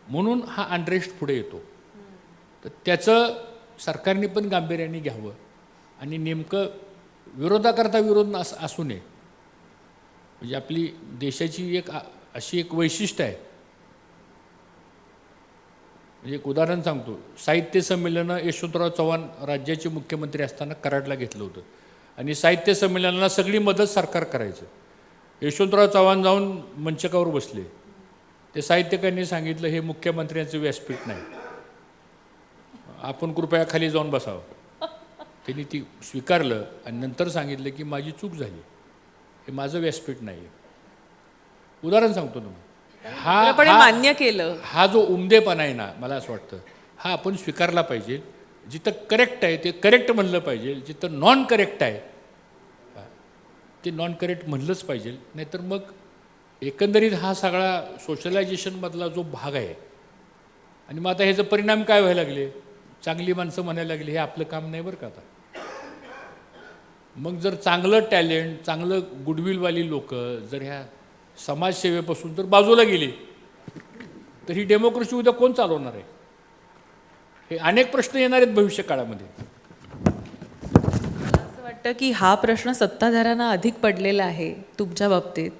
म्हणून हा अनरेस्ट पुढे येतो. तर त्याचं सरकारने पण गांभीर्याने घ्यावं, आणि नेमकं विरोधाकरता विरोध असू नये. म्हणजे आपली देशाची अशी एक वैशिष्ट्य आहे. म्हणजे एक उदाहरण सांगतो. साहित्य संमेलनं यशवंतराव चव्हाण राज्याचे मुख्यमंत्री असताना कराडला घेतलं होतं, आणि साहित्य संमेलनाला सगळी मदत सरकार करायचं. यशवंतराव चव्हाण जाऊन मंचकावर बसले. ते साहित्यकांनी सांगितलं, हे मुख्यमंत्र्यांचं व्यासपीठ नाही, आपण कृपया खाली जाऊन बसावं. त्यांनी ती स्वीकारलं आणि नंतर सांगितलं की माझी चूक झाली, हे माझं व्यासपीठ नाही. उदाहरण सांगतो तुम्ही. मान्य केलं. हा जो उमदेपणा आहे ना, मला असं वाटतं हा आपण स्वीकारला पाहिजे. जिथं करेक्ट आहे ते करेक्ट म्हणलं पाहिजे, जिथं नॉन करेक्ट आहे ते नॉन करेक्ट म्हणलंच पाहिजे. नाहीतर मग एकंदरीत हा सगळा सोशलायझेशनमधला जो भाग आहे, आणि मग आता ह्याचा परिणाम काय व्हायला लागले? चांगली माणसं म्हणायला लागली, हे आपलं काम नाही बरं का आता. मग जर चांगलं टॅलेंट, चांगलं गुडविलवाली लोक जर ह्या समाजसेवेपासून जर बाजूला गेली, तर ही डेमोक्रेसी उद्या कोण चालवणार आहे? हे अनेक प्रश्न येणार आहेत भविष्य काळामध्ये. असं वाटतं की हा प्रश्न सत्ताधाऱ्यांना अधिक पडलेला आहे तुमच्या बाबतीत,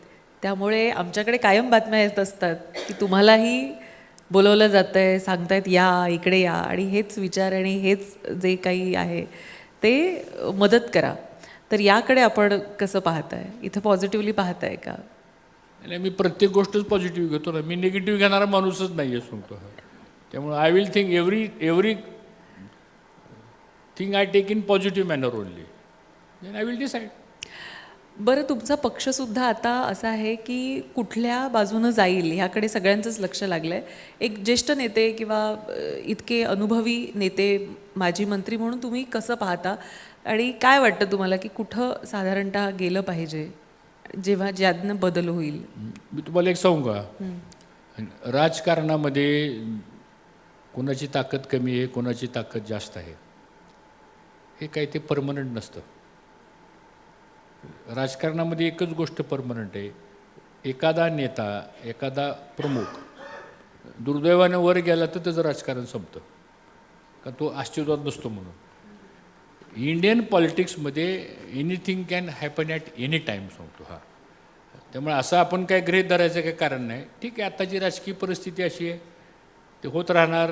त्यामुळे आमच्याकडे कायम बातम्या येत असतात की तुम्हालाही बोलवलं जातं आहे, सांगतायत या, इकडे या, आणि हेच विचार आणि हेच जे काही आहे ते मदत करा. तर याकडे आपण कसं पाहताय? इथं पॉझिटिव्हली पाहताय का? आणि मी प्रत्येक गोष्टच पॉझिटिव्ह घेतो ना. मी निगेटिव्ह घेणारा माणूसच नाही आहे सांगतो. त्यामुळे I will think everything I take in positive manner only. Then I will decide. बरं, तुमचा पक्षसुद्धा आता असा आहे की कुठल्या बाजूनं जाईल ह्याकडे सगळ्यांचंच लक्ष लागलं आहे. एक ज्येष्ठ नेते किंवा इतके अनुभवी नेते, माजी मंत्री म्हणून तुम्ही कसं पाहता आणि काय वाटतं तुम्हाला की कुठं साधारणतः गेलं पाहिजे जेव्हा ज्यातनं बदल होईल? मी तुम्हाला एक सांगू का, राजकारणामध्ये कोणाची ताकद कमी आहे, कोणाची ताकद जास्त आहे, हे काही ते परमनंट नसतं. राजकारणामध्ये एकच गोष्ट परमनंट आहे. एखादा नेता, एखादा प्रमुख दुर्दैवाने वर गेला तर त्याचं राजकारण संपतं, का तो अस्तित्वात नसतो. म्हणून इंडियन पॉलिटिक्समध्ये anything can happen at any time सांगतो. त्यामुळे असं आपण काय गृहीत धरायचं काही कारण नाही. ठीक आहे, आत्ताची राजकीय परिस्थिती अशी आहे, ते होत राहणार,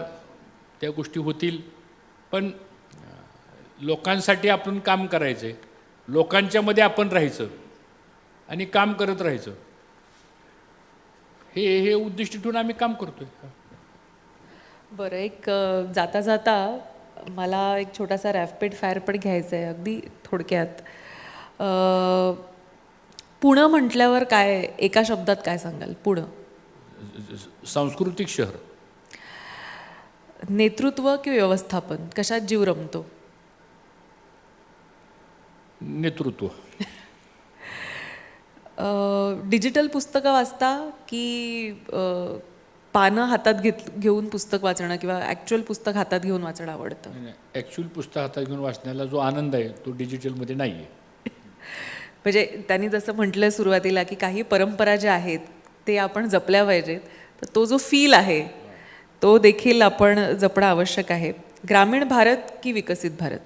त्या गोष्टी होतील. पण लोकांसाठी आपण काम करायचं आहे, लोकांच्यामध्ये आपण राहायचं आणि काम करत राहायचं, हे उद्दिष्ट ठेवून आम्ही काम करतोय. बरं, एक जाता जाता मला एक छोटासा रॅपिड फायर पण घ्यायचा आहे, अगदी थोडक्यात. पुणं म्हटल्यावर काय, एका शब्दात काय सांगाल? पुणं सांस्कृतिक शहर. नेतृत्व की व्यवस्थापन, कशात जीव रमतो? नेतृत्व. डिजिटल पुस्तकं वाचता की पानं हातात घेऊन पुस्तक वाचणं किंवा ॲक्च्युअल पुस्तक हातात घेऊन वाचणं आवडतं? ॲक्च्युअल पुस्तक हातात घेऊन वाचण्याला जो आनंद आहे तो डिजिटलमध्ये नाही आहे. म्हणजे त्यांनी जसं म्हटलं सुरुवातीला की काही परंपरा ज्या आहेत ते आपण जपल्या पाहिजेत, तर तो जो फील आहे तो देखील आपण जपणं आवश्यक आहे. ग्रामीण भारत की विकसित भारत?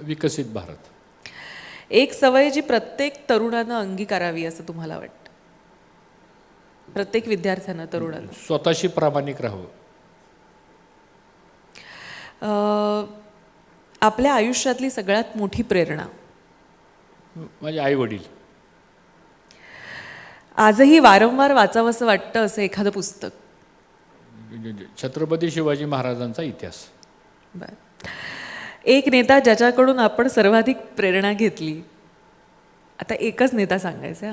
विकसित भारत. एक सवय जी प्रत्येक तरुणानं अंगीकारावी असं तुम्हाला वाटतं? प्रत्येक विद्यार्थ्यानं, तरुणानं स्वतःशी प्रामाणिक राहावं. आपल्या आयुष्यातली सगळ्यात मोठी प्रेरणा? माझे आई वडील. आजही वारंवार वाचावंसं वाटतं असं एखादं पुस्तक? छत्रपती शिवाजी महाराजांचा इतिहास. बर. एक नेता ज्याच्याकडून आपण सर्वाधिक प्रेरणा घेतली? आता एकच नेता सांगायचा.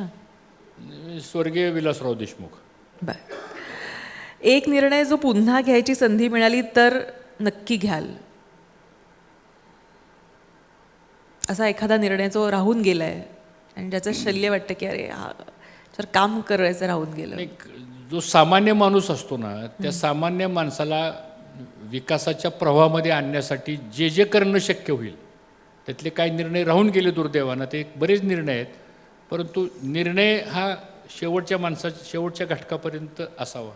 स्वर्गीय विलासराव देशमुख. बर. एक निर्णय जो पुन्हा घ्यायची संधी मिळाली तर नक्की घ्याल, असा एखादा निर्णय जो राहून गेलाय आणि ज्याचं शल्य वाटतं की अरे हा तर काम करायचं राहून गेलं? जो सामान्य माणूस असतो ना, त्या सामान्य माणसाला विकासाच्या प्रवाहामध्ये आणण्यासाठी जे जे करणं शक्य होईल त्यातले काही निर्णय राहून गेले दुर्दैवानं. ते बरेच निर्णय आहेत, परंतु निर्णय हा शेवटच्या घटकापर्यंत असावा.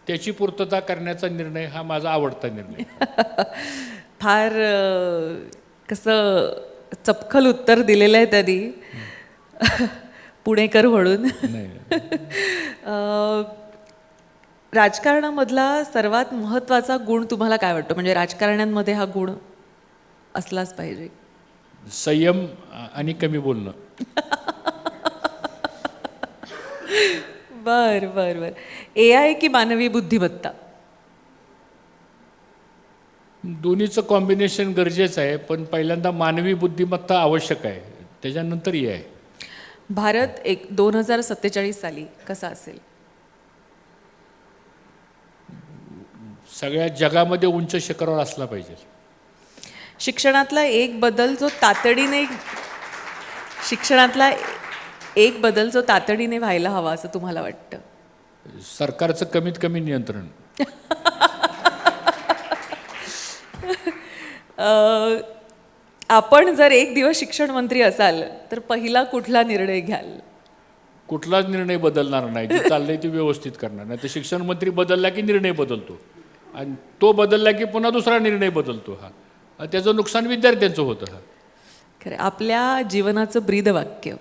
त्याची पूर्तता करण्याचा निर्णय हा माझा आवडता निर्णय. फार कसं चपखल उत्तर दिलेलं आहे त्यांनी, पुणेकर म्हणून. राजकारणामधला सर्वात महत्त्वाचा गुण तुम्हाला काय वाटतो? म्हणजे राजकारण्यांमध्ये हा गुण असलाच पाहिजे. संयम आणि कमी बोलणं. बर बर बर. AI की मानवी बुद्धिमत्ता? दोन्हीचं कॉम्बिनेशन गरजेचं आहे, पण पहिल्यांदा मानवी बुद्धिमत्ता आवश्यक आहे, त्याच्यानंतर AI. भारत 2047 साली कसा असेल? सगळ्या जगामध्ये उंच शिखरावर असला पाहिजे. शिक्षणातला एक बदल जो तातडीने व्हायला हवा असं तुम्हाला वाटतं? सरकारचं कमीत कमी नियंत्रण. आपण जर एक दिवस शिक्षण मंत्री असाल तर पहिला कुठला निर्णय घ्याल? कुठलाच निर्णय बदलणार नाही, जे चाललंय ते व्यवस्थित करणार. नाही तर शिक्षण मंत्री बदलला की निर्णय बदलतो, आणि तो बदलला की पुन्हा दुसरा निर्णय बदलतो. त्याचं नुकसान विद्यार्थ्यांचं होतं. खरं. आपल्या जीवनाचं ब्रीदवाक्य?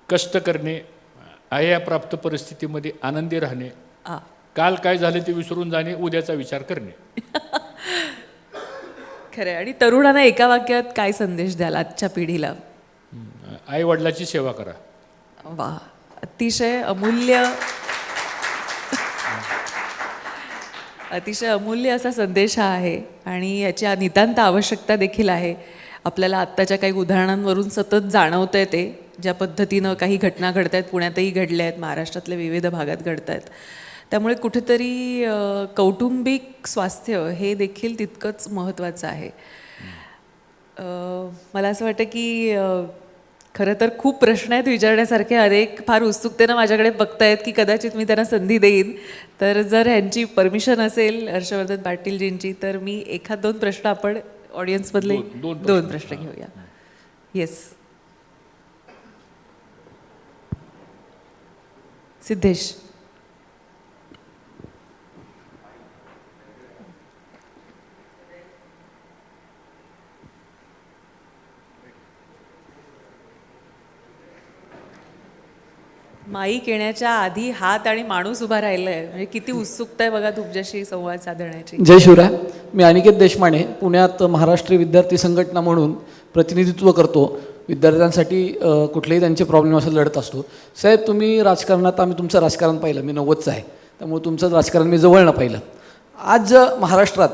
कष्ट करणे, आया प्राप्त परिस्थितीमध्ये आनंदी राहणे, काल काय झालं ते विसरून जाणे, उद्याचा विचार करणे. खरं आहे. आणि तरुणांना एका वाक्यात काय संदेश द्याल आजच्या पिढीला? आई वडिलाची सेवा करा. वा, अतिशय अमूल्य अतिशय अमूल्य असा संदेश हा आहे आणि याची नितांत आवश्यकता देखील आहे. आपल्याला आत्ताच्या काही उदाहरणांवरून सतत जाणवतं आहे ते, ज्या पद्धतीनं काही घटना घडत आहेत, पुण्यातही घडल्या आहेत, महाराष्ट्रातल्या विविध भागात घडत आहेत. त्यामुळे कुठेतरी कौटुंबिक स्वास्थ्य हे देखील तितकंच महत्त्वाचं आहे. मला असं वाटतं की खरं तर खूप प्रश्न आहेत विचारण्यासारखे. अनेक फार उत्सुकतेनं माझ्याकडे बघतायत की कदाचित मी त्यांना संधी देईन. तर जर ह्यांची परमिशन असेल हर्षवर्धन पाटीलजींची, तर मी एखाद दोन प्रश्न आपण ऑडियन्समधले दोन प्रश्न घेऊया. येस, सिद्धेश. माईक येण्याच्या आधी हात आणि माणूस उभा राहिलाय, म्हणजे किती उत्सुकता आहे बघा तुमच्याशी संवाद साधण्याची. जय शिवराय. मी अनिकेत देशमाने, पुण्यात महाराष्ट्र विद्यार्थी संघटना म्हणून प्रतिनिधित्व करतो. विद्यार्थ्यांसाठी कुठलेही त्यांचे प्रॉब्लेम असेल लढत असतो. साहेब, तुम्ही राजकारणात, आम्ही तुमचं राजकारण पाहिलं, मी 90चं आहे, त्यामुळे तुमचं राजकारण मी जवळनं पाहिलं. आज महाराष्ट्रात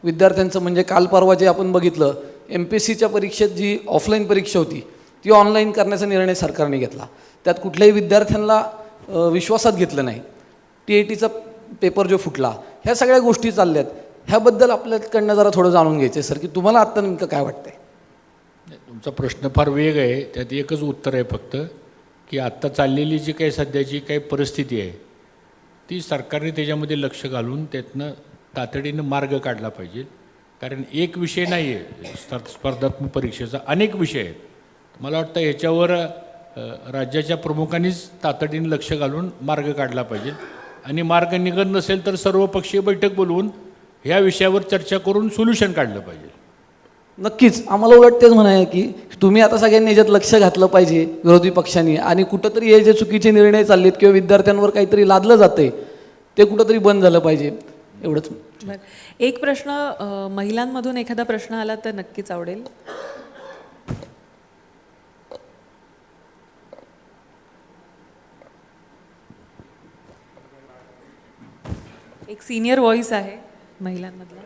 विद्यार्थ्यांचं म्हणजे काल परवा जे आपण बघितलं, MPSCच्या परीक्षेत जी ऑफलाईन परीक्षा होती ती ऑनलाईन करण्याचा निर्णय सरकारने घेतला. त्यात कुठल्याही विद्यार्थ्यांना विश्वासात घेतलं नाही. TATचा पेपर जो फुटला, ह्या सगळ्या गोष्टी चालल्यात. ह्याबद्दल आपल्याकडनं जरा थोडं जाणून घ्यायचं आहे सर, की तुम्हाला आत्ता नेमकं काय वाटतंय? तुमचा प्रश्न फार वेग आहे. त्यात एकच उत्तर आहे फक्त, की आत्ता चाललेली जी काही सध्याची काही परिस्थिती आहे ती सरकारने त्याच्यामध्ये लक्ष घालून त्यातनं तातडीनं मार्ग काढला पाहिजे. कारण एक विषय नाही आहे स्पर्धात्मक परीक्षेचा, अनेक विषय आहेत. मला वाटतं ह्याच्यावर राज्याच्या प्रमुखांनीच तातडीने लक्ष घालून मार्ग काढला पाहिजे. आणि मार्ग निघत नसेल तर सर्वपक्षीय बैठक बोलवून ह्या विषयावर चर्चा करून सोल्युशन काढलं पाहिजे. नक्कीच. आम्हाला उलट तेच म्हणाय की तुम्ही आता सगळ्यांनी याच्यात लक्ष घातलं पाहिजे विरोधी पक्षांनी, आणि कुठंतरी हे जे चुकीचे निर्णय चाललेत किंवा विद्यार्थ्यांवर काहीतरी लादलं जातंय ते कुठंतरी बंद झालं पाहिजे, एवढंच. एक प्रश्न महिलांमधून एखादा प्रश्न आला तर नक्कीच आवडेल. एक सिनियर व्हॉइस आहे महिलांमधला.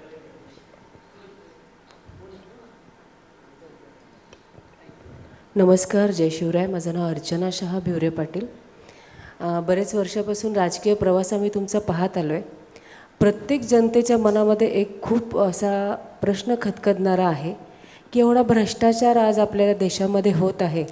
नमस्कार, जय शिवराय. माझं नाव अर्चना शहा भिवरे पाटील. बरेच वर्षापासून राजकीय प्रवास आम्ही तुमचा पाहत आलो आहे. प्रत्येक जनतेच्या मनामध्ये एक खूप असा प्रश्न खदखदणारा आहे की एवढा भ्रष्टाचार आज आपल्या देशामध्ये होत आहे,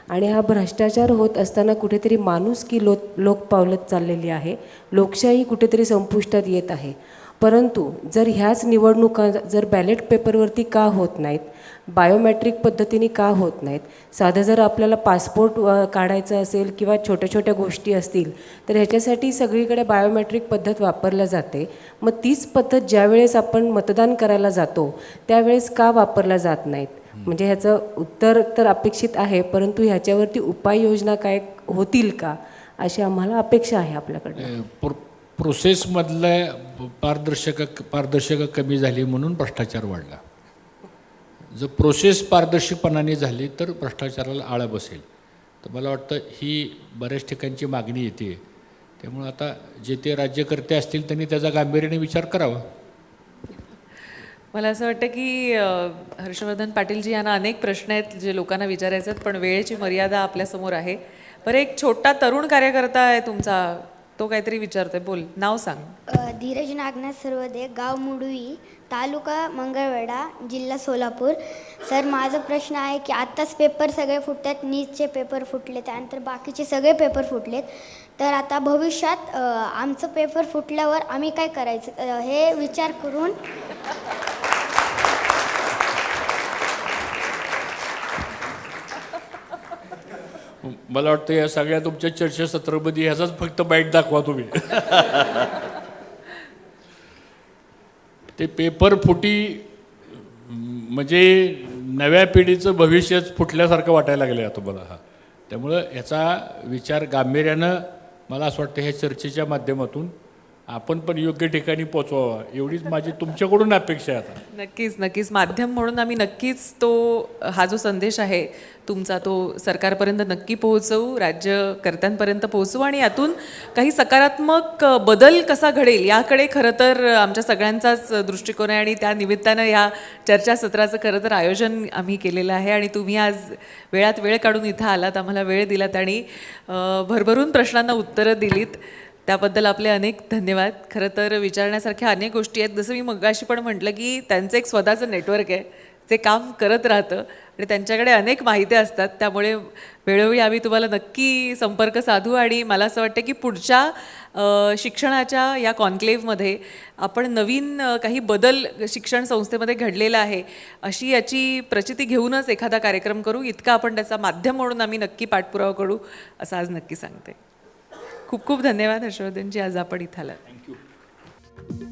आणि हा भ्रष्टाचार होत असताना कुठेतरी माणुसकी लोक पावलत चाललेली आहे. लोकशाही कुठेतरी संपुष्टात येत आहे. परंतु जर ह्याच निवडणुका जर बॅलेट पेपरवरती का होत नाहीत, बायोमेट्रिक पद्धतीने का होत नाहीत, साधं जर आपल्याला पासपोर्ट काढायचं असेल किंवा छोट्या छोट्या गोष्टी असतील तर ह्याच्यासाठी सगळीकडे बायोमेट्रिक पद्धत वापरल्या जाते. मग तीच पद्धत ज्यावेळेस आपण मतदान करायला जातो त्यावेळेस का वापरल्या जात नाहीत? म्हणजे ह्याचं उत्तर तर अपेक्षित आहे, परंतु ह्याच्यावरती उपाययोजना काय होतील का, अशी आम्हाला अपेक्षा आहे आपल्याकडनं. प्रोसेसमधलं पारदर्शकता कमी झाली म्हणून भ्रष्टाचार वाढला. जर प्रोसेस पारदर्शकपणाने झाली तर भ्रष्टाचाराला आळा बसेल. तर मला वाटतं ही बऱ्याच ठिकाणची मागणी येते. त्यामुळे आता जे ते राज्यकर्ते असतील त्यांनी त्याचा गांभीर्याने विचार करावा. मला असं वाटतं की हर्षवर्धन पाटीलजी यांना अनेक प्रश्न आहेत जे लोकांना विचारायचे आहेत, पण वेळेची मर्यादा आपल्यासमोर आहे. बरं, एक छोटा तरुण कार्यकर्ता आहे तुमचा, तो काहीतरी विचारतोय. बोल, नाव सांग. धीरज नागनाथ सर्वदे, गाव मुडवी, तालुका मंगळवेढा, जिल्हा सोलापूर. सर, माझा प्रश्न आहे की आत्ताच पेपर सगळे फुटतात, नीटचे पेपर फुटले, त्यानंतर बाकीचे सगळे पेपर फुटलेत. तर आता भविष्यात आमचं पेपर फुटल्यावर आम्ही काय करायचं हे विचार करून मला वाटतं या सगळ्या तुमच्या चर्चासत्रामध्ये ह्याचाच फक्त बाईट दाखवा तुम्ही. ते पेपर फुटी म्हणजे नव्या पिढीचं भविष्यच फुटल्यासारखं वाटायला लागलं आहे तुम्हाला. हा, त्यामुळं ह्याचा विचार गांभीर्यानं मला असं वाटतं ह्या चर्चेच्या माध्यमातून आपण पण योग्य ठिकाणी पोचवावा एवढीच माझी तुमच्याकडून अपेक्षा आहे आता. नक्कीच नक्कीच माध्यम म्हणून आम्ही नक्कीच तो हा जो संदेश आहे तुमचा तो सरकारपर्यंत नक्की पोहोचवू, राज्यकर्त्यांपर्यंत पोहोचवू आणि यातून काही सकारात्मक बदल कसा घडेल याकडे खरं तर आमच्या सगळ्यांचाच दृष्टिकोन आहे आणि त्या निमित्तानं या चर्चासत्राचं खरं तर आयोजन आम्ही केलेलं आहे आणि तुम्ही आज वेळात वेळ काढून इथं आलात, आम्हाला वेळ दिलात आणि भरभरून प्रश्नांना उत्तरं दिलीत. त्याबद्दल आपले अनेक धन्यवाद. खरं तर विचारण्यासारख्या अनेक गोष्टी आहेत. जसं मी मगाशी पण म्हटलं की त्यांचं एक स्वतःचं नेटवर्क आहे, ते काम करत राहतं आणि त्यांच्याकडे अनेक माहित्या असतात. त्यामुळे वेळोवेळी आम्ही तुम्हाला नक्की संपर्क साधू आणि मला असं वाटतं की पुढच्या शिक्षणाच्या या कॉन्क्लेव्हमध्ये आपण नवीन काही बदल शिक्षण संस्थेमध्ये घडलेला आहे अशी याची प्रचिती घेऊनच एखादा कार्यक्रम करू. इतका आपण त्याचा माध्यम म्हणून आम्ही नक्की पाठपुरावा करू असं आज नक्की सांगते. खूप खूप धन्यवाद हर्षवर्धनजी, आज आपण इथं आलात. थँक्यू.